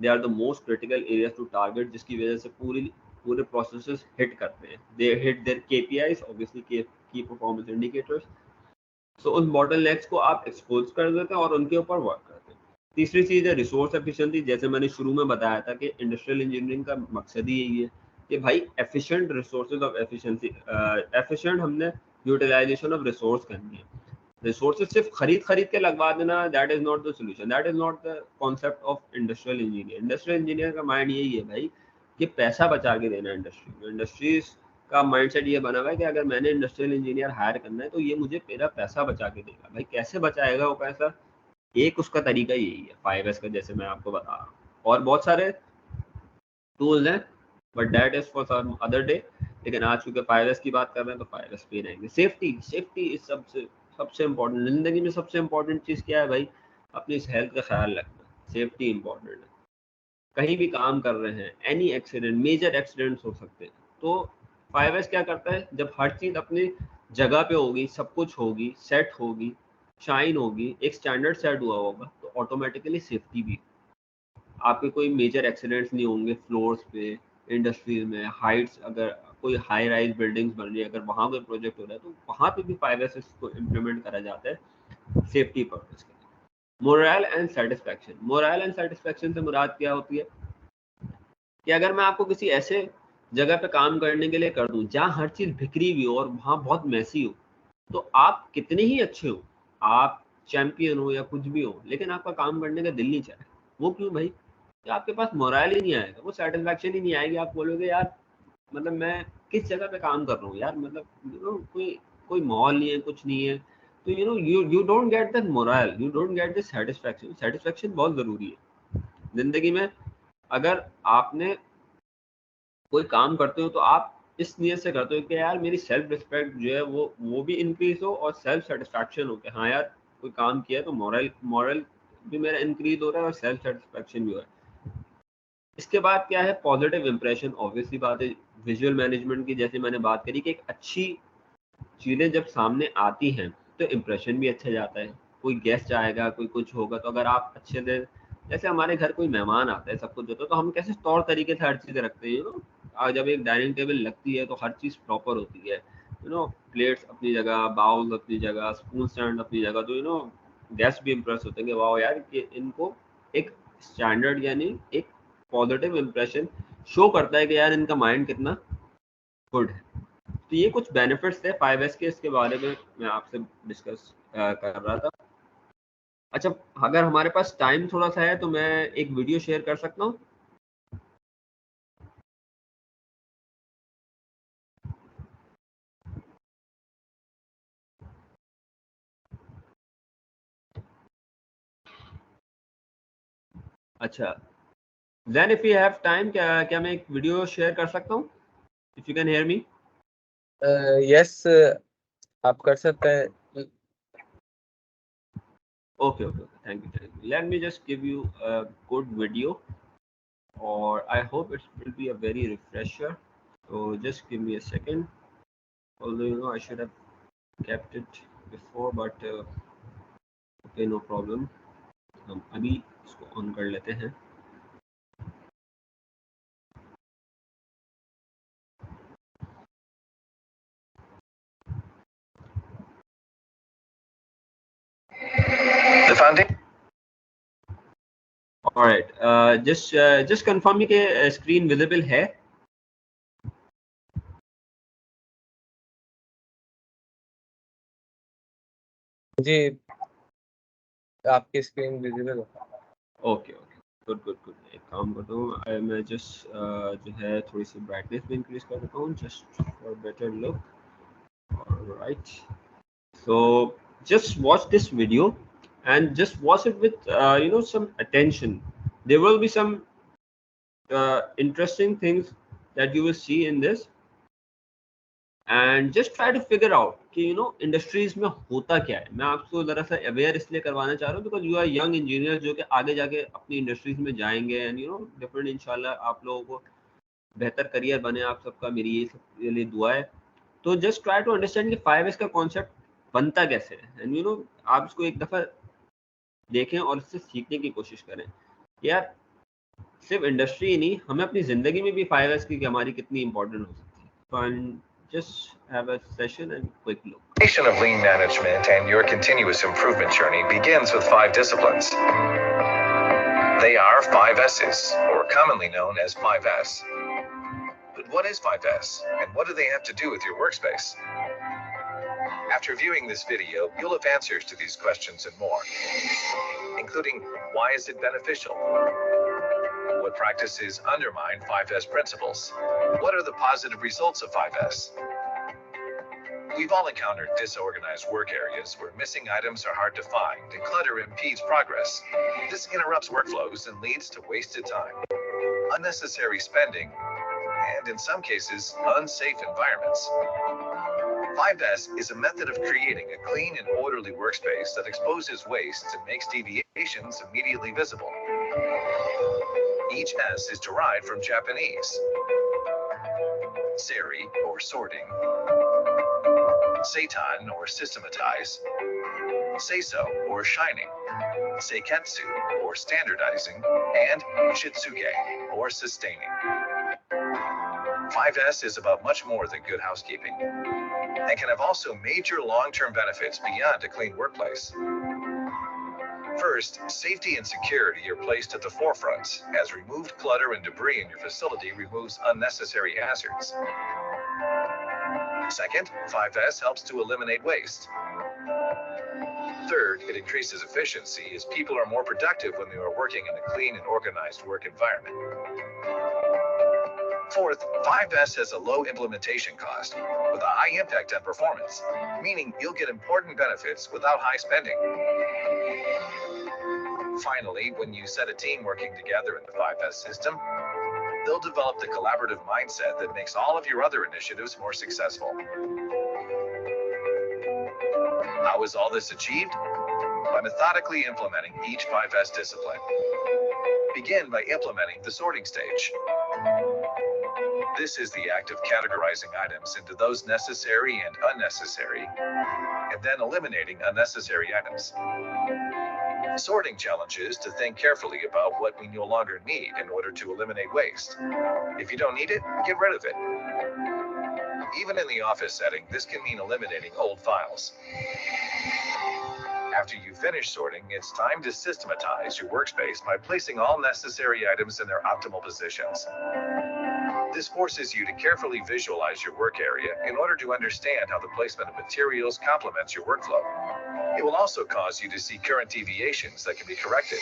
They are the most critical areas to target, जिसकी वजह से पूरे प्रोसेसेस हिट करते हैं। They hit their KPIs, obviously key performance indicators. So उन bottlenecks को आप expose कर देते हैं और उनके ऊपर वर्क करते हैं। तीसरी चीज़ है रिसोर्स एफिशिएंसी। जैसे मैंने शुरू में बताया था कि इंडस्ट्रियल इंजीनियरिंग का मकसद ही यही है कि भाई efficient resources of efficiency, efficient हमने यूटिलाइजेशन ऑफ रिसोर्स करनी है। रिसोर्सेज सिर्फ खरीद के लगवा देना, that is not the solution, that is not the concept of industrial engineer. Industrial engineer का माइंड यही है भाई कि पैसा बचा के देना इंडस्ट्री में। इंडस्ट्रीज का माइंडसेट ये बना हुआ है कि अगर मैंने इंडस्ट्रियल इंजीनियर हायर करना है तो ये मुझे मेरा पैसा बचा के देगा। भाई कैसे बचाएगा वो पैसा, एक उसका तरीका यही है 5S का, जैसे मैं आपको बता रहा हूँ। और बहुत सारे टूल्स हैं but that is for some other day. लेकिन आज चूंकि 5S की बात कर रहे हैं तो 5S पे रहेंगे। सेफ्टी इज सबसे इम्पोर्टेंट। जिंदगी में सबसे इम्पोर्टेंट चीज़ क्या है भाई, अपनी हेल्थ का ख्याल रखना। सेफ्टी इंपॉर्टेंट है। कहीं भी काम कर रहे हैं, एनी एक्सीडेंट, मेजर एक्सीडेंट्स हो सकते हैं। तो 5S क्या करता है, जब हर चीज़ अपनी जगह पे होगी, सब कुछ होगी, सेट होगी, शाइन होगी, एक स्टैंडर्ड सेट हुआ होगा, तो ऑटोमेटिकली सेफ्टी भी, आपके कोई मेजर एक्सीडेंट्स नहीं होंगे फ्लोर्स पे, इंडस्ट्रीज में, हाइट्स, अगर कोई हाई राइज बिल्डिंग्स बन रही है, अगर वहाँ कोई प्रोजेक्ट हो रहा है तो वहाँ पे भी 5S को इम्प्लीमेंट करा जाता है सेफ्टी पर्पज के लिए। Moral and satisfaction. Moral and satisfaction से मुराद क्या होती है कि अगर मैं आपको किसी ऐसे जगह पे काम करने के लिए कर दूं जहाँ हर चीज़ बिखरी हुई हो और वहाँ बहुत मैसी हो, तो आप कितने ही अच्छे हो, आप चैंपियन हो या कुछ भी हो, लेकिन आपका काम करने का दिल नहीं चाहे। वो क्यों भाई, कि आपके पास मोरल ही नहीं आएगा, वो सेटिस्फैक्शन ही नहीं आएगी। आप बोलोगे यार मतलब मैं किस जगह पे काम कर रहा हूँ यार, मतलब कोई कोई माहौल नहीं है, कुछ नहीं है। तो you don't get that moral, you don't get this satisfaction. Satisfaction बहुत ज़रूरी है ज़िंदगी में। अगर आपने कोई काम करते हो तो आप इस नियत से करते हो कि यार मेरी सेल्फ रिस्पेक्ट जो है वो भी इंक्रीज हो और सेल्फ सेटिस्फैक्शन हो कि हाँ यार कोई काम किया है तो मॉरल भी मेरा इंक्रीज हो रहा है और सेल्फ सेटिस्फैक्शन भी हो रहा है। इसके बाद क्या है, पॉजिटिव इंप्रेशन। ऑब्वियसली बात है विजुअल मैनेजमेंट की, जैसे मैंने बात करी कि एक अच्छी चीज़ें जब सामने आती हैं तो इम्प्रेशन भी अच्छा जाता है। कोई गेस्ट आएगा, कोई कुछ होगा, तो अगर आप अच्छे से, जैसे हमारे घर कोई मेहमान आता है, सब कुछ होता है, तो हम कैसे तौर तरीके से हर चीज़ रखते हैं जब एक डाइनिंग टेबल लगती है तो हर चीज़ प्रॉपर होती है। प्लेट्स अपनी जगह, बाउल्स अपनी जगह, स्पून स्टैंड अपनी जगह, तो गेस्ट भी इम्प्रेस होते हैं कि वाह यार कि इनको एक स्टैंडर्ड यानी एक पॉजिटिव इम्प्रेशन शो करता है कि यार इनका माइंड कितना गुड है। तो ये कुछ बेनिफिट्स थे 5S के, इसके बारे में मैं आपसे डिस्कस कर रहा था। अच्छा, अगर हमारे पास टाइम थोड़ा सा है तो मैं एक वीडियो शेयर कर सकता हूँ। अच्छा, then if you have time, क्या मैं एक वीडियो शेयर कर सकता हूँ? If you can hear me. Yes, आप कर सकते हैं। Okay, thank you. Let me just give you a good video, or I hope it will be a very refresher. So just give me a second. Although I should have kept it before, but okay, no problem. हम अभी इसको on कर लेते हैं। The foundation. All right, just confirm me कि screen visible है। जी, आपकी screen visible है। Okay, good. एक काम करता हूँ, मैं जस्ट जो है थोड़ी सी ब्राइटनेस भी इंक्रीज कर देता हूँ, just for better look. Alright, so just watch this video and just watch it with some attention. There will be some interesting things that you will see in this, and just try to figure out कि industries में होता क्या है। मैं आपको जरा सा aware इसलिए करवाना चाह रहा हूँ because you are young engineer जो कि आगे जाके अपनी इंडस्ट्रीज में जाएंगे, एंड डिफरेंट, इंशाल्लाह आप लोगों को बेहतर करियर बने। आप सबका मेरी ये सबके लिए दुआ है। तो जस्ट ट्राई टू अंडरस्टैंड कि 5S का कॉन्सेप्ट बनता कैसे है, एंड आप इसको एक दफ़ा देखें और इससे सीखने की कोशिश करें। यार सिर्फ इंडस्ट्री ही नहीं, हमें अपनी ज़िंदगी में भी 5S की हमारी कितनी इंपॉर्टेंट हो सकती है। तो just have a session and quick look. The foundation of lean management and your continuous improvement journey begins with 5 disciplines. They are 5S's, or commonly known as 5S. But what is 5S, and what do they have to do with your workspace? After viewing this video, you'll have answers to these questions and more, including why is it beneficial? What practices undermine 5S principles? What are the positive results of 5S? We've all encountered disorganized work areas where missing items are hard to find and clutter impedes progress. This interrupts workflows and leads to wasted time, unnecessary spending, and in some cases, unsafe environments. 5S is a method of creating a clean and orderly workspace that exposes waste and makes deviations immediately visible. Each S is derived from Japanese. Seri, or sorting. Seitan, or systematize. Seiso, or shining. Seiketsu, or standardizing. And shitsuke, or sustaining. 5S is about much more than good housekeeping, and can have also major long-term benefits beyond a clean workplace. First, safety and security are placed at the forefront, as removed clutter and debris in your facility removes unnecessary hazards. Second, 5S helps to eliminate waste. Third, it increases efficiency as people are more productive when they are working in a clean and organized work environment. Fourth, 5S has a low implementation cost with a high impact on performance, meaning you'll get important benefits without high spending. Finally, when you set a team working together in the 5S system, they'll develop the collaborative mindset that makes all of your other initiatives more successful. How is all this achieved? By methodically implementing each 5S discipline. Begin by implementing the sorting stage. This is the act of categorizing items into those necessary and unnecessary, and then eliminating unnecessary items. Sorting challenges to think carefully about what we no longer need in order to eliminate waste. If you don't need it, get rid of it. Even in the office setting, this can mean eliminating old files. After you finish sorting, it's time to systematize your workspace by placing all necessary items in their optimal positions. This forces you to carefully visualize your work area in order to understand how the placement of materials complements your workflow. It will also cause you to see current deviations that can be corrected.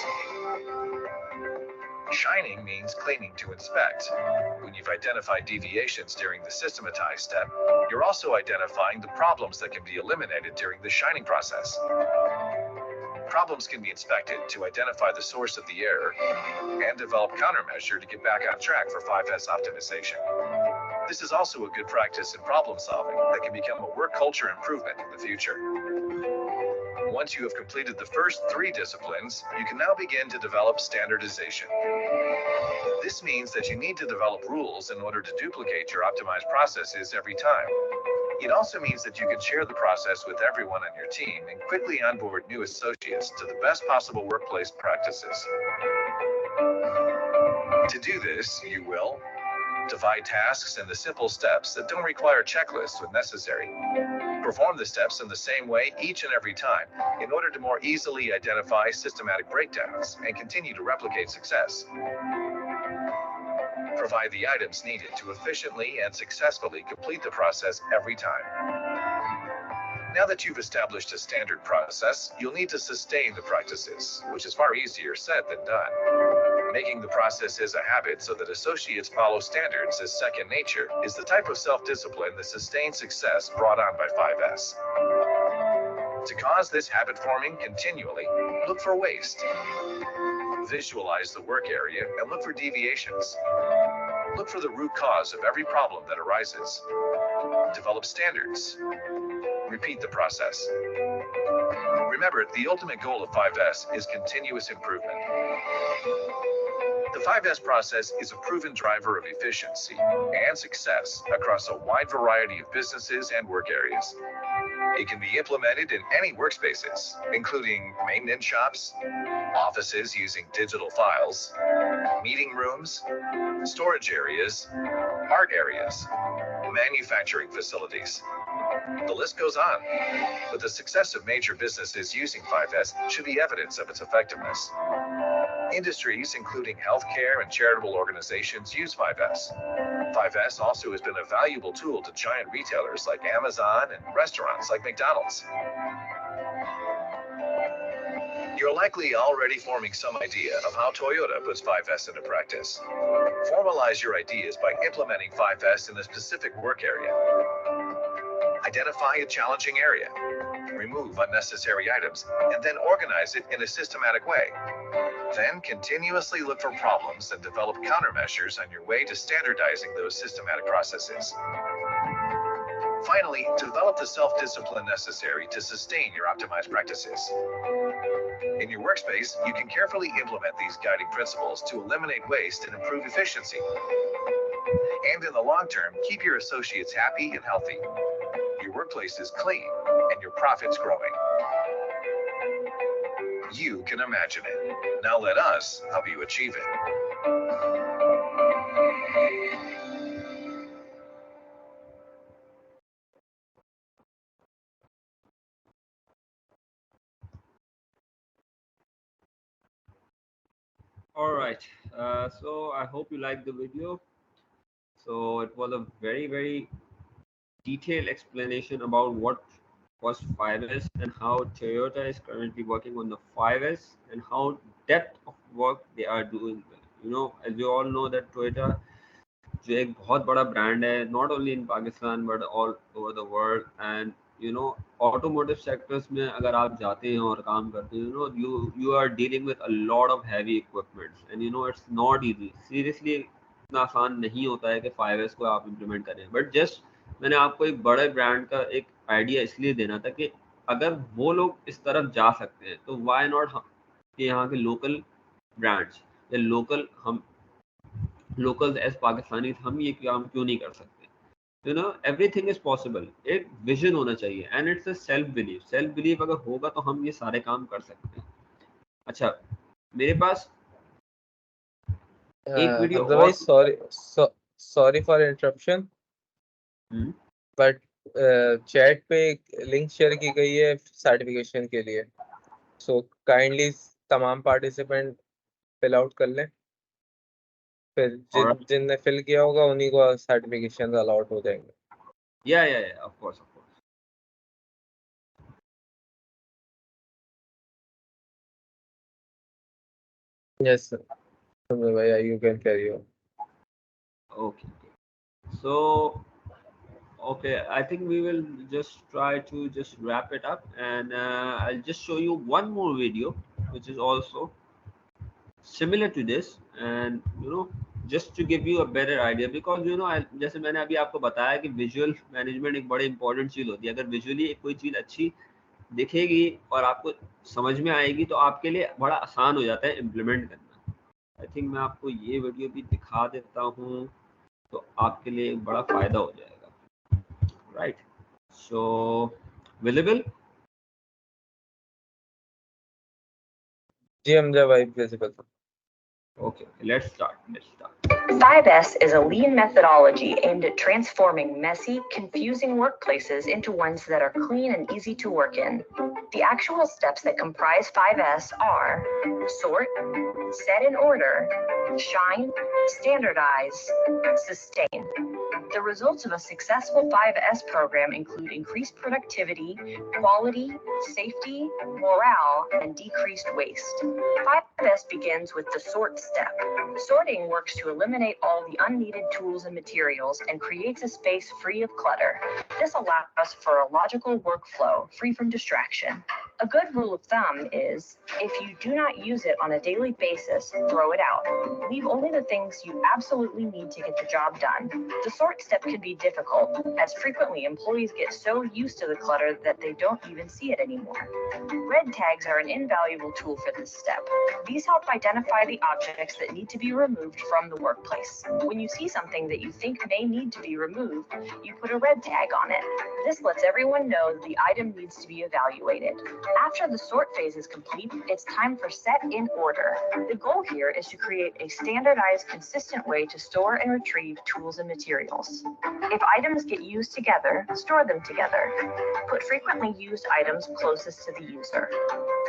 Shining means cleaning to inspect. When you've identified deviations during the systematize step, you're also identifying the problems that can be eliminated during the shining process. Problems can be inspected to identify the source of the error and develop countermeasure to get back on track for 5S optimization. This is also a good practice in problem solving that can become a work culture improvement in the future. Once you have completed the first 3 disciplines, you can now begin to develop standardization. This means that you need to develop rules in order to duplicate your optimized processes every time. It also means that you can share the process with everyone on your team and quickly onboard new associates to the best possible workplace practices. To do this, you will divide tasks into simple steps that don't require checklists when necessary. Perform the steps in the same way each and every time in order to more easily identify systematic breakdowns and continue to replicate success. Provide the items needed to efficiently and successfully complete the process every time. Now that you've established a standard process, you'll need to sustain the practices, which is far easier said than done. Making the processes a habit so that associates follow standards as second nature is the type of self-discipline that sustains success brought on by 5S. To cause this habit forming continually, look for waste. Visualize the work area and look for deviations. Look for the root cause of every problem that arises. Develop standards. Repeat the process. Remember, the ultimate goal of 5S is continuous improvement. The 5S process is a proven driver of efficiency and success across a wide variety of businesses and work areas. It can be implemented in any workspaces, including maintenance shops, offices using digital files, meeting rooms, storage areas, art areas, manufacturing facilities. The list goes on, but the success of major businesses using 5S should be evidence of its effectiveness. Industries, including healthcare and charitable organizations, use 5S. 5S also has been a valuable tool to giant retailers like Amazon and restaurants like McDonald's. You're likely already forming some idea of how Toyota puts 5S into practice. Formalize your ideas by implementing 5S in a specific work area. Identify a challenging area, remove unnecessary items, and then organize it in a systematic way. Then continuously look for problems and develop countermeasures on your way to standardizing those systematic processes. Finally, develop the self-discipline necessary to sustain your optimized practices. In your workspace, you can carefully implement these guiding principles to eliminate waste and improve efficiency. And in the long term, keep your associates happy and healthy. Your workplace is clean and your profits growing. You can imagine it. Now let us help you achieve it. All right. So I hope you liked the video. So it was a very detailed explanation about what was 5S and how Toyota is currently working on the 5S and how depth of work they are doing. You know, as you all know that Toyota जो एक बहुत बड़ा brand है not only in Pakistan but all over the world and you know automotive sectors में अगर आप जाते हैं और काम करते हैं you are dealing with a lot of heavy equipment and you know it's not easy seriously इतना आसान नहीं होता है कि 5S को आप इम्प्लीमेंट करें बट जस्ट मैंने आपको एक बड़े ब्रांड का एक आइडिया इसलिए देना था कि अगर वो लोग इस तरफ जा सकते हैं तो वाई नॉट कि यहाँ के लोकल ब्रांड्स या लोकल्स एज पाकिस्तानी हम ये काम क्यों नहीं कर सकते you know everything is possible एक विजन होना चाहिए and it's a self believe अगर होगा तो हम ये सारे काम कर सकते हैं अच्छा मेरे पास एक वीडियो और sorry for interruption but chat पे एक लिंक शेयर की गई है सर्टिफिकेशन के लिए सो काइंडली तमाम पार्टिसिपेंट फिल आउट कर लें फिर और जिनने फिल किया होगा उन्हीं को सर्टिफिकेशन अलॉट हो जाएंगे। या ऑफ कोर्स यस सर भाई you can carry on. okay. So okay, I think we will just try to just wrap it up, and I'll just show you one more video which is also similar to this, and just to give you a better idea, because जैसे मैंने अभी आपको बताया कि visual management एक बड़ी important चीज होती है। अगर विजुअली कोई चीज अच्छी दिखेगी और आपको समझ में आएगी तो आपके लिए बड़ा आसान हो जाता है इम्प्लीमेंट करना। आई थिंक मैं आपको ये वीडियो भी दिखा देता हूँ तो आपके लिए बड़ा फायदा हो जाएगा। Right, so visible? जी हमजा भाई principal. Okay, let's start. 5S is a lean methodology aimed at transforming messy, confusing workplaces into ones that are clean and easy to work in. The actual steps that comprise 5S are sort, set in order, shine, standardize, sustain. The results of a successful 5S program include increased productivity, quality, safety, morale, and decreased waste. 5S begins with the sort step. Sorting works to eliminate all the unneeded tools and materials and creates a space free of clutter. This allows for a logical workflow free from distraction. A good rule of thumb is, if you do not use it on a daily basis, throw it out. Leave only the things you absolutely need to get the job done. The sort step can be difficult, as frequently employees get so used to the clutter that they don't even see it anymore. Red tags are an invaluable tool for this step. These help identify the objects that need to be removed from the workplace. When you see something that you think may need to be removed, you put a red tag on it. This lets everyone know that the item needs to be evaluated. After the sort phase is complete, it's time for set in order. The goal here is to create a standardized, consistent way to store and retrieve tools and materials. If items get used together, store them together. Put frequently used items closest to the user.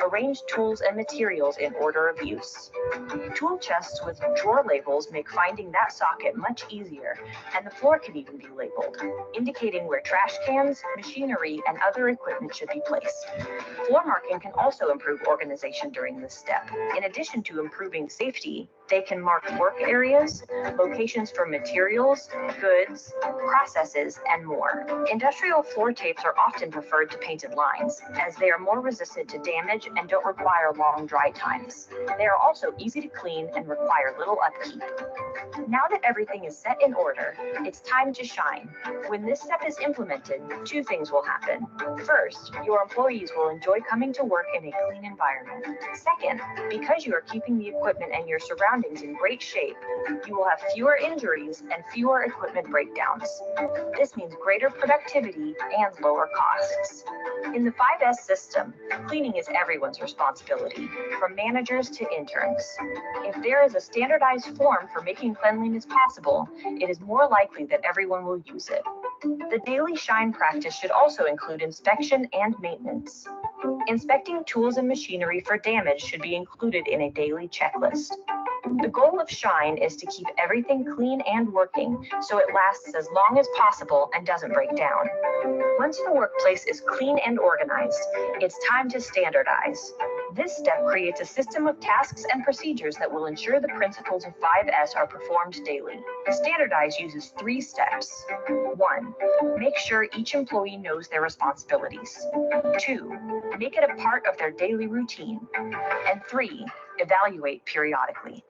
Arrange tools and materials in order of use. Tool chests with drawer labels make finding that socket much easier, and the floor can even be labeled, indicating where trash cans, machinery, and other equipment should be placed. Floor marking can also improve organization during this step. In addition to improving safety, they can mark work areas, locations for materials, goods, processes, and more. Industrial floor tapes are often preferred to painted lines, as they are more resistant to damage and don't require long dry times. They are also easy to clean and require little upkeep. Now that everything is set in order, it's time to shine. When this step is implemented, two things will happen. First, your employees will enjoy coming to work in a clean environment. Second, because you are keeping the equipment and your surroundings in great shape, you will have fewer injuries and fewer equipment breakdowns. This means greater productivity and lower costs. In the 5S system, cleaning is everyone's responsibility, from managers to interns. If there is a standardized form for making cleanliness possible, it is more likely that everyone will use it. The daily shine practice should also include inspection and maintenance. Inspecting tools and machinery for damage should be included in a daily checklist. The goal of Shine is to keep everything clean and working so it lasts as long as possible and doesn't break down. Once the workplace is clean and organized, it's time to standardize. This step creates a system of tasks and procedures that will ensure the principles of 5S are performed daily. Standardize uses 3 steps. 1. Make sure each employee knows their responsibilities. 2. Make it a part of their daily routine. And 3. Evaluate periodically.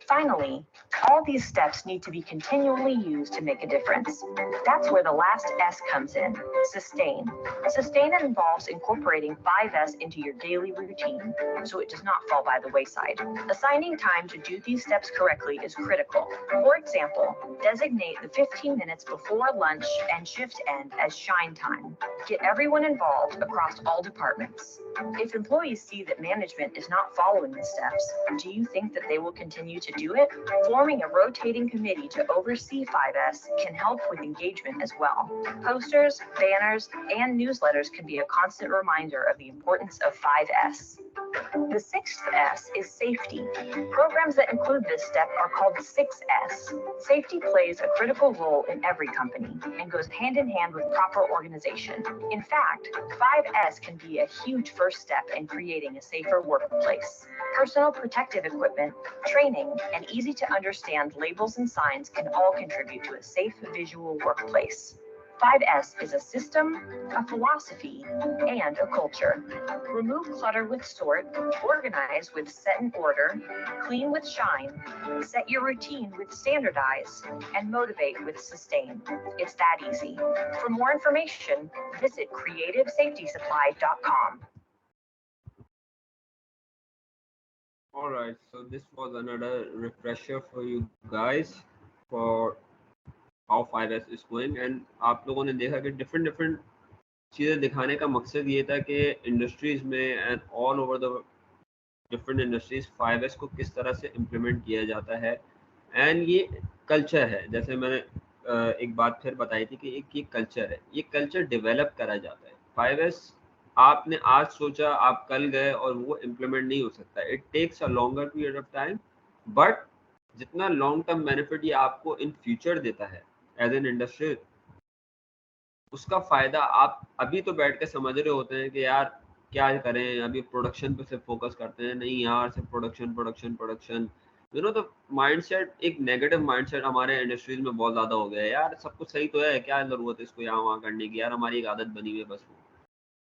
Finally, all these steps need to be continually used to make a difference. That's where the last S comes in, sustain. Sustain involves incorporating 5S into your daily routine, so it does not fall by the wayside. Assigning time to do these steps correctly is critical. For example, designate the 15 minutes before lunch and shift end as shine time. Get everyone involved across all departments. If employees see that management is not following the steps, do you think that they will continue to do it? Forming a rotating committee to oversee 5S can help with engagement as well. Posters, banners, and newsletters can be a constant reminder of the importance of 5S. The sixth S is safety. Programs that include this step are called 6S. Safety plays a critical role in every company and goes hand in hand with proper organization. In fact, 5S can be a huge first step in creating a safer workplace. Personal protective equipment, training, and easy to understand labels and signs can all contribute to a safe visual workplace. 5S is a system, a philosophy, and a culture. Remove clutter with sort, organize with set and order, clean with shine, set your routine with standardize, and motivate with sustain. It's that easy. For more information, visit creativesafetysupply.com. All right, so this was another refresher for you guys for how 5S is going, and आप लोगों ने देखा कि different चीज़ें दिखाने का मकसद ये था कि इंडस्ट्रीज में and all over the different industries 5S को किस तरह से इम्प्लीमेंट किया जाता है, एंड ये कल्चर है। जैसे मैंने एक बात फिर बताई थी कि एक ये कल्चर है, ये कल्चर डेवलप करा जाता है। 5S आपने आज सोचा, आप कल गए और वो इम्प्लीमेंट नहीं हो सकता। It takes a longer period of time, but जितना लॉन्ग टर्म बेनिफिट ये आपको इन फ्यूचर देता है एज एन इंडस्ट्री, उसका फायदा आप अभी तो बैठ के समझ रहे होते हैं कि यार क्या करें, अभी प्रोडक्शन पे सिर्फ फोकस करते हैं। नहीं यार, सिर्फ प्रोडक्शन यू नो, तो माइंडसेट, एक नेगेटिव माइंडसेट हमारे इंडस्ट्रीज में बहुत ज्यादा हो गया है। यार सब कुछ सही तो है, क्या जरूरत है इसको यहाँ वहाँ करने की, यार हमारी एक आदत बनी हुई है बस वो।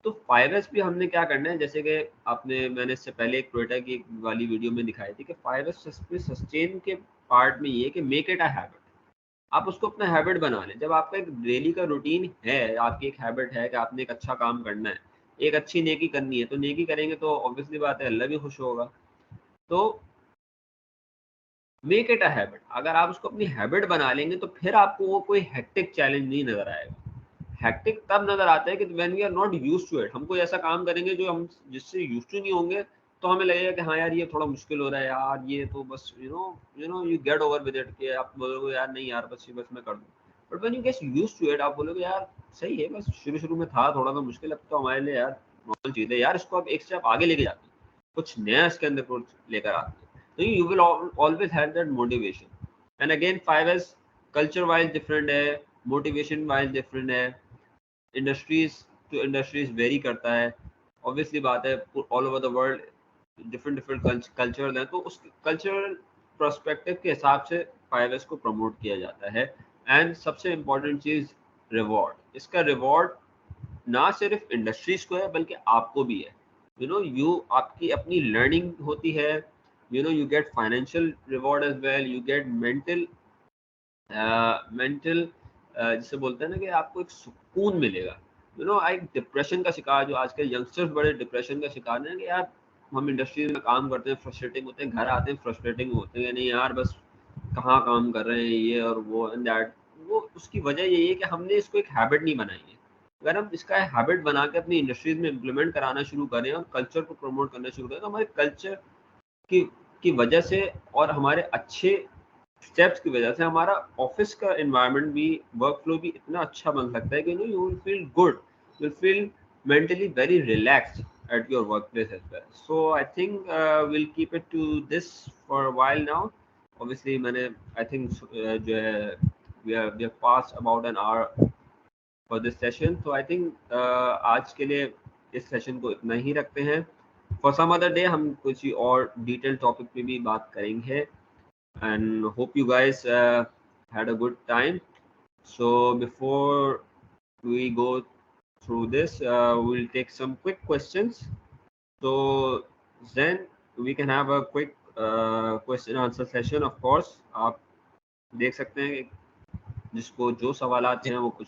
तो 5S भी हमने क्या करना है, जैसे कि मैंने इससे पहले एक टोयोटा की वाली वीडियो में दिखाई थी कि 5S सस्टेन के पार्ट में ये कि मेक इट अ हैबिट। आप उसको अपना हैबिट बना लें। जब आपका एक डेली का रूटीन है, आपकी एक हैबिट है कि आपने एक अच्छा काम करना है, एक अच्छी नेकी करनी है, तो नेकी करेंगे तो ऑब्वियसली बात है अल्लाह भी खुश होगा। तो मेक इट अ हैबिट। अगर आप उसको अपनी हैबिट बना लेंगे तो फिर आपको वो कोई हेक्टिक चैलेंज नहीं नजर आएगा। हेक्टिक तब नजर आता है कि when we are not used to it. हम कोई ऐसा काम करेंगे जो हम जिससे यूज्ड टू नहीं होंगे, तो हमें लगेगा कि हाँ यार ये थोड़ा मुश्किल हो रहा है यार, ये तो बस you get over with it, कि आप बोलोगे यार नहीं यार बस मैं कर दूँ। But when you get used to it, आप बोलोगे यार सही है, बस शुरू में था थोड़ा सा मुश्किल, अब तो हमारे लिए यार नॉर्मल चीज़ है यार, इसको आप एक स्टेप आगे लेके जाते हैं, कुछ नया इसके अंदर कुछ लेकर आते हैं, तो you will always have that motivation. And again 5S culture wise different है, motivation wise different है, industries to industries vary करता है। obviously बात है all over the world different culture हैं, तो उस cultural perspective के हिसाब से 5S को promote किया जाता है। and सबसे important चीज़ reward। इसका reward ना सिर्फ इंडस्ट्रीज को है बल्कि आपको भी है। आपकी अपनी लर्निंग होती है, you get financial reward as well, you get mental जिसे बोलते हैं ना कि आपको एक सुकून मिलेगा। एक डिप्रेशन का शिकार, जो आजकल यंगस्टर्स बड़े डिप्रेशन का शिकार हैं कि यार हम इंडस्ट्री में काम करते हैं, फ्रस्ट्रेटिंग होते हैं, घर आते हैं फ्रस्ट्रेटिंग होते हैं, नहीं यार बस कहाँ काम कर रहे हैं ये और वो एंड दैट। वो उसकी वजह यही है कि हमने इसको एक हैबिट नहीं बनाई है। अगर हम इसका हैबिट बना के अपनी इंडस्ट्रीज में इम्प्लीमेंट कराना शुरू करें और कल्चर को प्रमोट करना शुरू करें, तो हमारे कल्चर की वजह से और हमारे अच्छे स्टेप्स की वजह से हमारा ऑफिस का एनवायरनमेंट भी, वर्क फ्लो भी इतना अच्छा बन सकता है कि you will feel good, you will feel mentally very relaxed at your workplace as well. So I think we'll keep it to this for a while now. Obviously I think जो है we have passed about an hour for this session. So I think आज के लिए इस session को इतना ही रखते हैं। For some other day हम कुछ और डिटेल टॉपिक पे भी बात करेंगे। And hope you guys had a good time. So before we go through this, we'll take some quick questions. So then we can have a quick question answer session. Of course, आप देख सकते हैं जिसको जो सवालात हैं वो कुछ।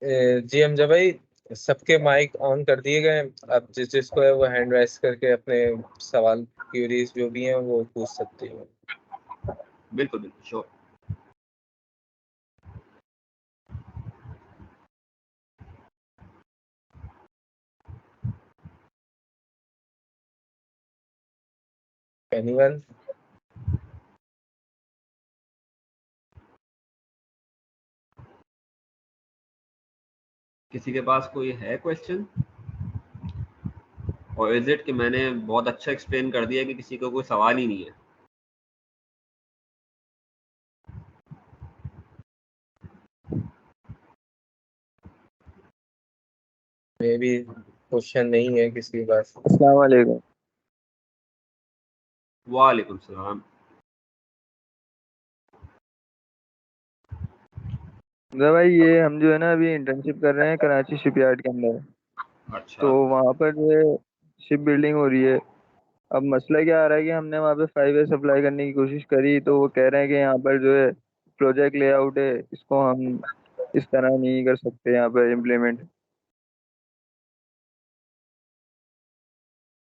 जी हमजा भाई, सबके माइक ऑन कर दिए गए। अब जिसको है वो हैंड राइज करके अपने सवाल क्वेरीज जो भी हैं वो पूछ सकते हैं। बिल्कुल बिल्कुल श्योर। एनीवन? किसी के पास कोई है क्वेश्चन? और इज इट कि मैंने बहुत अच्छा एक्सप्लेन कर दिया कि किसी को कोई सवाल ही नहीं है? मे बी क्वेश्चन नहीं है किसी के पास। अस्सलाम वालेकुम। वालेकुम सलाम। भाई ये हम जो है ना अभी इंटर्नशिप कर रहे हैं कराची शिपयार्ड के अंदर। अच्छा। तो वहाँ पर जो है शिप बिल्डिंग हो रही है। अब मसला क्या आ रहा है कि हमने वहाँ पे 5S अप्लाई करने की कोशिश करी, तो वो कह रहे हैं कि यहाँ पर जो है प्रोजेक्ट लेआउट है, इसको हम इस तरह नहीं कर सकते यहाँ पर इम्प्लीमेंट।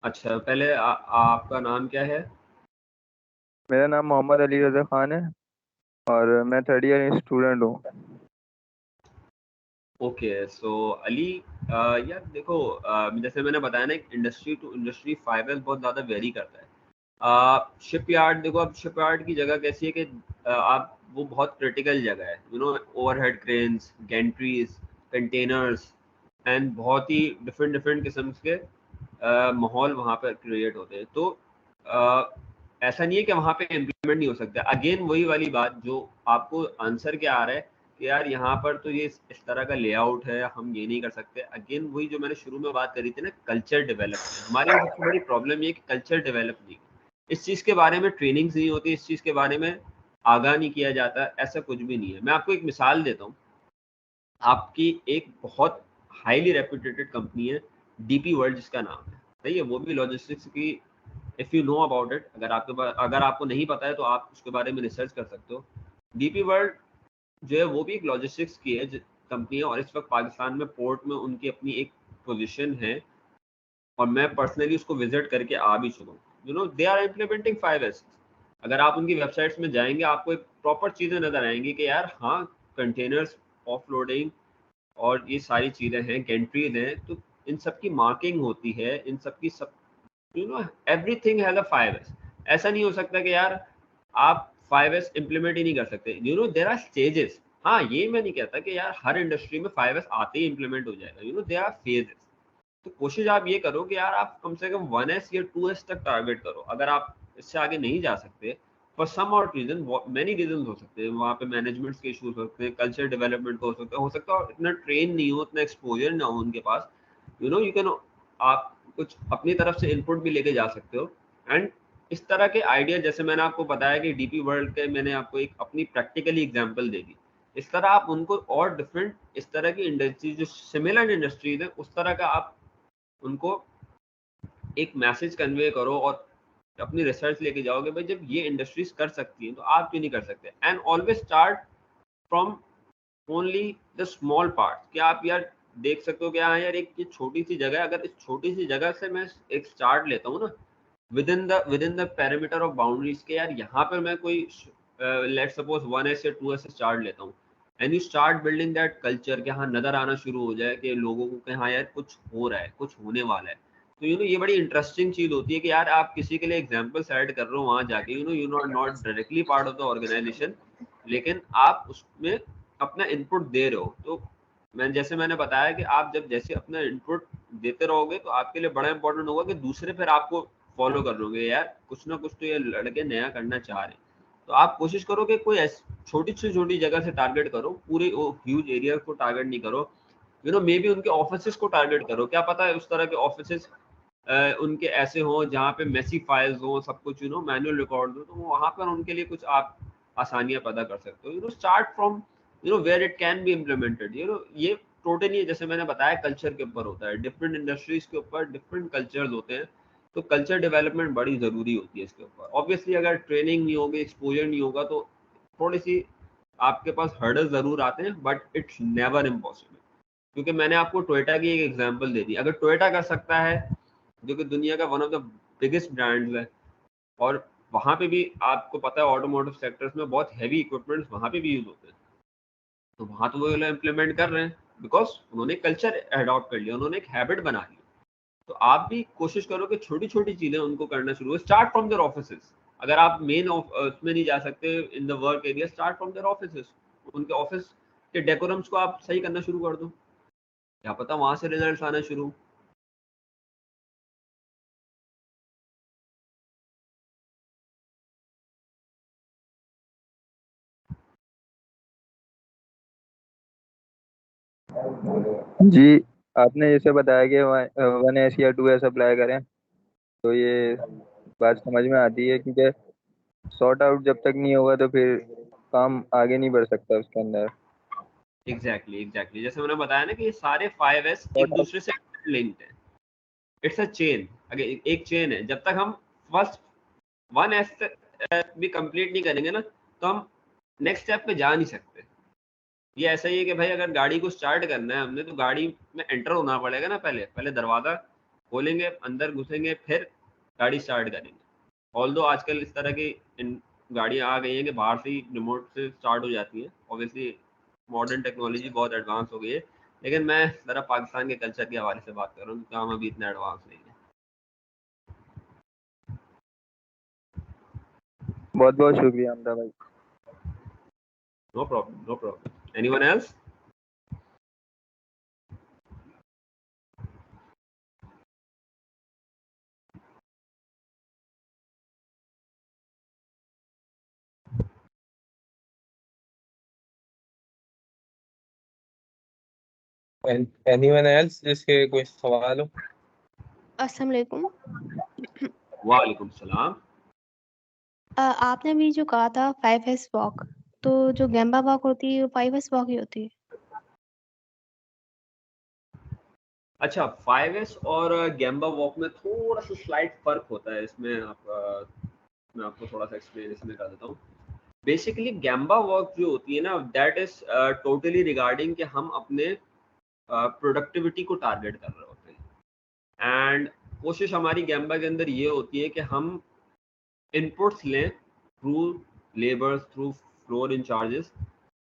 अच्छा, पहले आपका नाम क्या है? मेरा नाम मोहम्मद अली रज़ा खान है और मैं 3rd ईयर स्टूडेंट हूँ। ओके, सो अली, यार देखो, जैसे मैंने बताया ना, इंडस्ट्री टू इंडस्ट्री 5S बहुत ज़्यादा वेरी करता है। शिपयार्ड देखो, अब शिपयार्ड की जगह कैसी है कि आप वो बहुत क्रिटिकल जगह है, ओवरहेड क्रेन्स, गैंट्रीज, कंटेनर्स एंड बहुत ही डिफरेंट डिफरेंट किस्म के माहौल वहाँ पर क्रिएट होते हैं। तो ऐसा नहीं है कि वहाँ पे इम्प्लीमेंट नहीं हो सकता। अगेन वही वाली बात जो आपको आंसर क्या आ रहा है कि यार यहाँ पर तो ये इस तरह का लेआउट है, हम ये नहीं कर सकते। अगेन वही जो मैंने शुरू में बात करी थी ना, कल्चर डेवलपमेंट। हमारे यहाँ सबसे बड़ी प्रॉब्लम ये कि कल्चर डेवलप नहीं, इस चीज़ के बारे में ट्रेनिंग्स नहीं होती, इस चीज़ के बारे में आगाह नहीं किया जाता। ऐसा कुछ भी नहीं है। मैं आपको एक मिसाल देता हूँ। आपकी एक बहुत हाईली रेप्यूटेटेड कंपनी है डीपी वर्ल्ड, जिसका नाम है, सही है, वो भी लॉजिस्टिक्स की। If you know about it, अगर आपको नहीं पता है तो आप उसके बारे में रिसर्च कर सकते हो। डीपी वर्ल्ड जो है वो भी एक लॉजिस्टिक्स की है कंपनी है, और इस वक्त पाकिस्तान में पोर्ट में उनकी अपनी एक पोजीशन है, और मैं पर्सनली उसको विजिट करके आ भी चुका हूँ। They are implementing 5S। अगर आप उनकी वेबसाइट्स में जाएंगे आपको एक प्रॉपर चीज़ें नजर आएंगी कि यार हाँ, कंटेनर्स ऑफलोडिंग और ये सारी चीज़ें हैं, गेंट्रीज हैं, तो इन सब की मार्किंग होती है, इन सब की सब एवरीथिंग हैज अ 5S। ऐसा नहीं हो सकता कि यार आप 5S इम्प्लीमेंट ही नहीं कर सकते। There are stages. हाँ, ये मैं नहीं कहता कि यार हर इंडस्ट्री में 5S आते ही इम्प्लीमेंट हो जाएगा। There are phases. तो कोशिश आप ये करो कि यार आप कम से कम 1S या 2S तक टारगेट करो। अगर आप इससे आगे नहीं जा सकते, फॉर सम और रीजन, मेनी रीजन हो सकते हैं, वहाँ पे मैनेजमेंट के इशूज हो सकते हैं, कल्चर डेवलपमेंट हो सकता है इतना ट्रेन नहीं हो, इतना एक्सपोजर ना हो उनके पास। यू कैन, आप कुछ अपनी तरफ से इनपुट भी लेके जा सकते हो। एंड इस तरह के आइडिया, जैसे मैंने आपको बताया कि डीपी वर्ल्ड के मैंने आपको एक अपनी प्रैक्टिकली एग्जांपल दे दी, इस तरह आप उनको और डिफरेंट इस तरह की इंडस्ट्रीज जो सिमिलर इंडस्ट्रीज है, उस तरह का आप उनको एक मैसेज कन्वे करो और अपनी रिसर्च लेके जाओगे। भाई जब ये इंडस्ट्रीज कर सकती हैं तो आप क्यों नहीं कर सकते? And always start from only the small part. क्या आप यार देख सकते हो कि हाँ यार, एक ये छोटी सी जगह है, अगर इस छोटी सी जगह से मैं एक स्टार्ट लेता हूँ ना, with in the parameter of boundaries के, यार यहाँ पर मैं कोई लेट सपोज 1S या 2S स्टार्ट लेता हूँ, and you start building that culture, कि हाँ नजर आना शुरू हो जाए कि लोगों को कि हाँ यार कुछ हो रहा है, कुछ होने वाला है। तो ये बड़ी इंटरेस्टिंग चीज होती है कि यार आप किसी के लिए एग्जाम्पल सेट कर रहे हो वहां जाके, you not directly part of the organisation, लेकिन आप उसमें अपना इनपुट दे रहे हो। तो मैंने बताया कि आप जब जैसे अपना इनपुट देते रहोगे तो आपके लिए बड़ा इंपॉर्टेंट होगा कि दूसरे फिर आपको फॉलो कर लोगे, यार कुछ ना कुछ तो ये लड़के नया करना चाह रहे हैं। तो आप कोशिश करो कि कोई छोटी से छोटी जगह से टारगेट करो, पूरे ह्यूज एरिया को टारगेट नहीं करो। मे बी उनके ऑफिसेस को टारगेट करो। क्या पता है उस तरह के ऑफिसेस उनके ऐसे हो जहाँ पे मेसी फाइल्स हो, सब कुछ मैनुअल रिकॉर्ड हो, तो वहाँ पर उनके लिए कुछ आप आसानियां पैदा कर सकते हो। Start from where it can be implemented. ये टोटली जैसे मैंने बताया कल्चर के ऊपर होता है, डिफरेंट इंडस्ट्रीज के ऊपर डिफरेंट कल्चर्स होते हैं, तो कल्चर डेवलपमेंट बड़ी ज़रूरी होती है इसके ऊपर। ऑब्वियसली अगर ट्रेनिंग नहीं होगी, एक्सपोजर नहीं होगा, तो थोड़ी सी आपके पास हर्डल ज़रूर आते हैं, बट इट्स नेवर इम्पॉसिबल। क्योंकि मैंने आपको टोयोटा की एक एग्जांपल दे दी। अगर टोयोटा कर सकता है, जो कि दुनिया का one of the biggest brands है, और वहाँ पे भी आपको पता है ऑटोमोटिव सेक्टर्स में बहुत हैवी इक्विपमेंट्स वहाँ पे भी यूज होते हैं, तो वहाँ तो वो इम्प्लीमेंट कर रहे हैं बिकॉज उन्होंने कल्चर अडॉप्ट कर लिया, उन्होंने एक हैबिट बना ली। तो आप भी कोशिश करो कि छोटी छोटी चीजें उनको करना शुरू हो। Start from their offices. अगर आप मेन उसमें नहीं जा सकते in the work area, start from their offices. उनके ऑफिस के डेकोरम्स को आप सही करना शुरू कर दो, क्या पता वहां से रिजल्ट आना शुरू। जी, आपने जैसे बताया कि 1S या 2S अप्लाई करें, तो ये बात समझ में आती है, क्योंकि सॉर्ट आउट जब तक नहीं होगा तो फिर काम आगे नहीं बढ़ सकता उसके अंदर। एग्जैक्टली जैसे मैंने बताया ना कि ये सारे 5S एक सॉर्ट आउट दूसरे से लिंक्ड है। इट्स अ चेन, अगर एक चेन है, जब तक हम फर्स्ट 1S भी कंप्लीट नहीं करेंगे ना, तो हम नेक्स्ट स्टेप पे जा नहीं सकते। ये ऐसा ही है कि भाई अगर गाड़ी को स्टार्ट करना है हमने, तो गाड़ी में एंटर होना पड़ेगा ना, पहले दरवाजा खोलेंगे, अंदर घुसेंगे, फिर गाड़ी स्टार्ट करेंगे। ऑल्दो आजकल इस तरह की गाड़ियां आ गई हैं कि बाहर से ही रिमोट से स्टार्ट हो जाती हैं। ऑब्वियसली मॉडर्न टेक्नोलॉजी बहुत एडवांस हो गई है, लेकिन मैं ज़रा पाकिस्तान के कल्चर के हवाले से बात कर रहा हूँ, क्योंकि हम अभी इतना एडवांस नहीं है। बहुत बहुत शुक्रिया हमदा भाई। No problem, no problem. Anyone else? Anyone else जिसके कोई सवाल हो? अस्सलाम वालेकुम। वालेकुम सलाम। आपने अभी जो कहा था 5S वॉक, तो जो गैम्बा वॉक होती है वो 5S वॉक ही होती है? अच्छा, 5S और गैम्बा वॉक में थोड़ा सा स्लाइट फर्क होता है। इसमें मैं आपको थोड़ा सा एक्सप्लेन इसमें कर देता हूँ। बेसिकली गैम्बा वॉक जो होती है ना, दैट इज टोटली रिगार्डिंग कि हम अपने प्रोडक्टिविटी को टारगेट कर रहे होते हैं। एंड कोशिश हमारी गैम्बा के अंदर ये होती है कि हम इनपुट्स लें through labours, through floor incharges,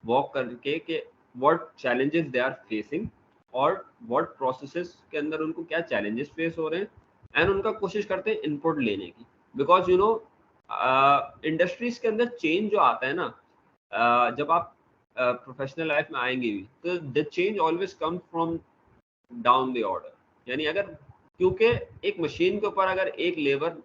walk करके कि what challenges they are facing और व्हाट प्रोसेसेस के अंदर उनको क्या चैलेंजेस फेस हो रहे हैं, एंड उनका कोशिश करते हैं इनपुट लेने की। बिकॉज यू नो इंडस्ट्रीज के अंदर चेंज जो आता है ना, जब आप प्रोफेशनल लाइफ में आएंगे भी, तो the change always come from down the order. यानी अगर, क्योंकि एक मशीन के ऊपर अगर एक लेबर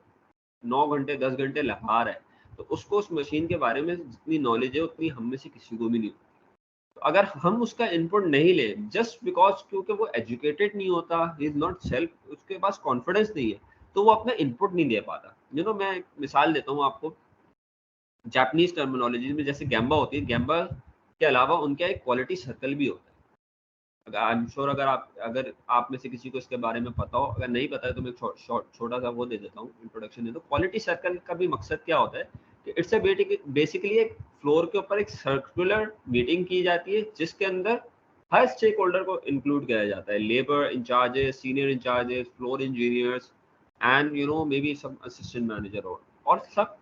9 घंटे 10 घंटे लगा रहा है, तो उसको उस मशीन के बारे में जितनी नॉलेज है उतनी हम में से किसी को भी नहीं होती। तो अगर हम उसका इनपुट नहीं ले, जस्ट बिकॉज क्योंकि वो एजुकेटेड नहीं होता, ही इज नॉट सेल्फ, उसके पास कॉन्फिडेंस नहीं है, तो वो अपना इनपुट नहीं दे पाता। मैं एक मिसाल देता हूँ आपको। जापानीज टर्मिनोलॉजी में जैसे गैम्बा होती है, गैम्बा के अलावा उनका एक क्वालिटी सर्कल भी होता है। आई एम श्योर अगर आप में से किसी को इसके बारे में पता हो, अगर नहीं पता है तो मैं छोटा सा वो दे देता हूँ, इंट्रोडक्शन दे दो। क्वालिटी सर्कल का भी मकसद क्या होता है कि इट्स अ बेसिकली एक फ्लोर के ऊपर एक सर्कुलर मीटिंग की जाती है, जिसके अंदर हर स्टेक होल्डर को इंक्लूड किया जाता है। Labour incharges, senior incharges, floor engineers, and maybe some assistant manager, और सब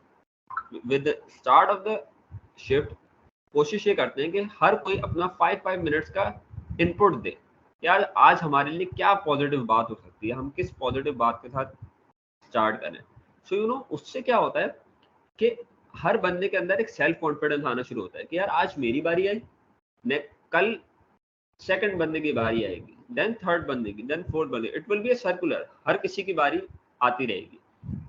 with start of the shift कोशिश ये करते हैं कि हर कोई अपना 5 मिनट्स का इनपुट दे। यार आज हमारे लिए क्या पॉजिटिव बात हो सकती है, हम किस पॉजिटिव बात के साथ स्टार्ट करें। सो उससे क्या होता है कि हर बंदे के अंदर एक सेल्फ कॉन्फिडेंस आना शुरू होता है कि यार आज मेरी बारी आई, कल सेकंड बंदे की बारी आएगी, देन थर्ड बंदे की, देन फोर्थ बंदे, it will be a circular, हर किसी की बारी आती रहेगी।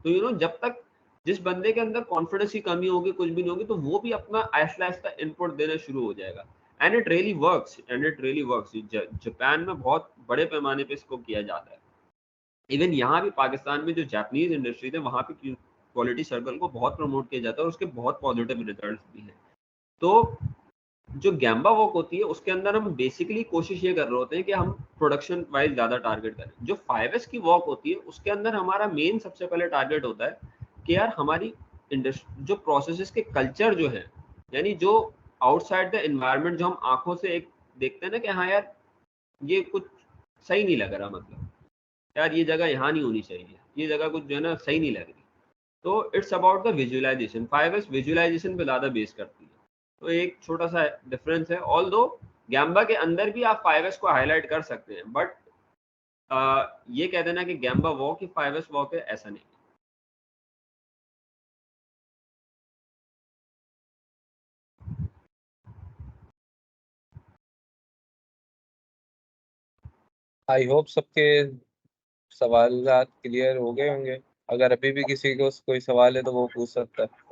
तो जब तक जिस बंदे के अंदर कॉन्फिडेंस की कमी होगी, कुछ भी नहीं होगी, तो वो भी अपना आहिस्ता आहिस्ता इनपुट देना शुरू हो जाएगा। And it really works. Japan में बहुत बड़े पैमाने पे इसको किया जाता है। इवन यहाँ भी पाकिस्तान में जो जापानीज इंडस्ट्री है, वहाँ पे क्वालिटी सर्कल को बहुत प्रमोट किया जाता है और उसके बहुत पॉजिटिव रिजल्ट भी हैं। तो जो गैम्बा वॉक होती है उसके अंदर हम बेसिकली कोशिश ये कर रहे होते हैं कि हम प्रोडक्शन वाइज ज्यादा टारगेट करें। जो 5S की वॉक होती है उसके अंदर हमारा मेन सबसे पहले टारगेट होता है कि यार हमारी इंडस्ट्री जो प्रोसेसेस के कल्चर जो है, यानी जो आउटसाइड द एनवायरनमेंट, जो हम आंखों से एक देखते हैं ना कि हाँ यार ये कुछ सही नहीं लग रहा, मतलब यार ये जगह यहाँ नहीं होनी चाहिए, ये जगह कुछ जो है ना सही नहीं लग रही। तो it's about the visualisation. 5S visualisation पे ज्यादा बेस करती है। तो एक छोटा सा डिफरेंस है। ऑल्दो गैम्बा के अंदर भी आप 5S को हाईलाइट कर सकते हैं, बट ये कह देना कि गैम्बा वॉक ही 5S वॉक है, ऐसा नहीं। आई होप सबके सवालात क्लियर हो गए होंगे। अगर अभी भी किसी को कोई सवाल है तो वो पूछ सकता है।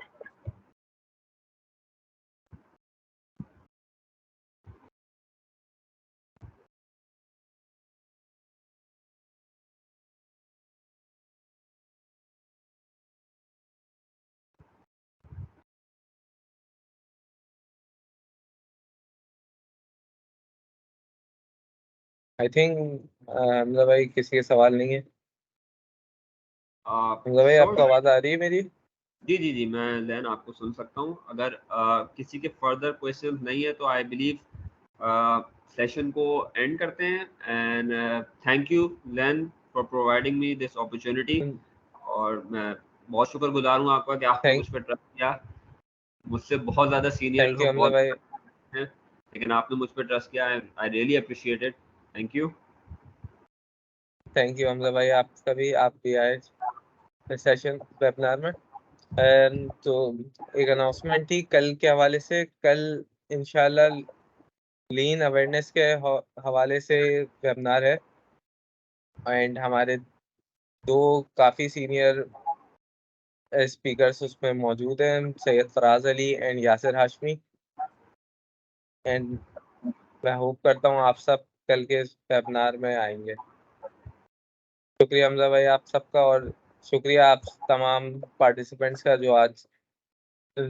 आई थिंक हमजा भाई किसी के सवाल नहीं है। हमजा भाई Sure. आपको आवाज आ रही है मेरी? जी जी जी, मैं देन आपको सुन सकता हूँ। अगर किसी के फर्दर क्वेश्चन नहीं है तो आई बिलीव सेशन को एंड करते हैं। And thank you lane for providing me this opportunity. और मैं बहुत शुक्रगुजार हूँ आपका कि आपने मुझ पर ट्रस्ट किया। मुझसे बहुत ज़्यादा सीनियर थैंक यू लोग हमजा भाई। हैं, लेकिन आपने मुझ पर ट्रस्ट किया। I really appreciate it. Thank you. Thank you Hamza भाई, आपका भी, आप भी आए सेशन वेबिनार में। तो एक अनाउंसमेंट थी कल के हवाले से। कल इंशाल्लाह लीन अवेयरनेस के हवाले से वेबिनार है एंड हमारे दो काफ़ी सीनियर स्पीकर्स उसमें मौजूद हैं, सैयद फराज अली एंड यासिर हाशमी। एंड मैं होप करता हूँ आप सब कल के वेबिनार में आएंगे। शुक्रिया हमजा भाई आप सबका, और शुक्रिया आप तमाम पार्टिसिपेंट्स का जो आज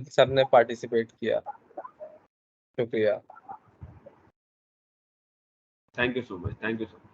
सबने पार्टिसिपेट किया। शुक्रिया। Thank you so much. Thank you so much.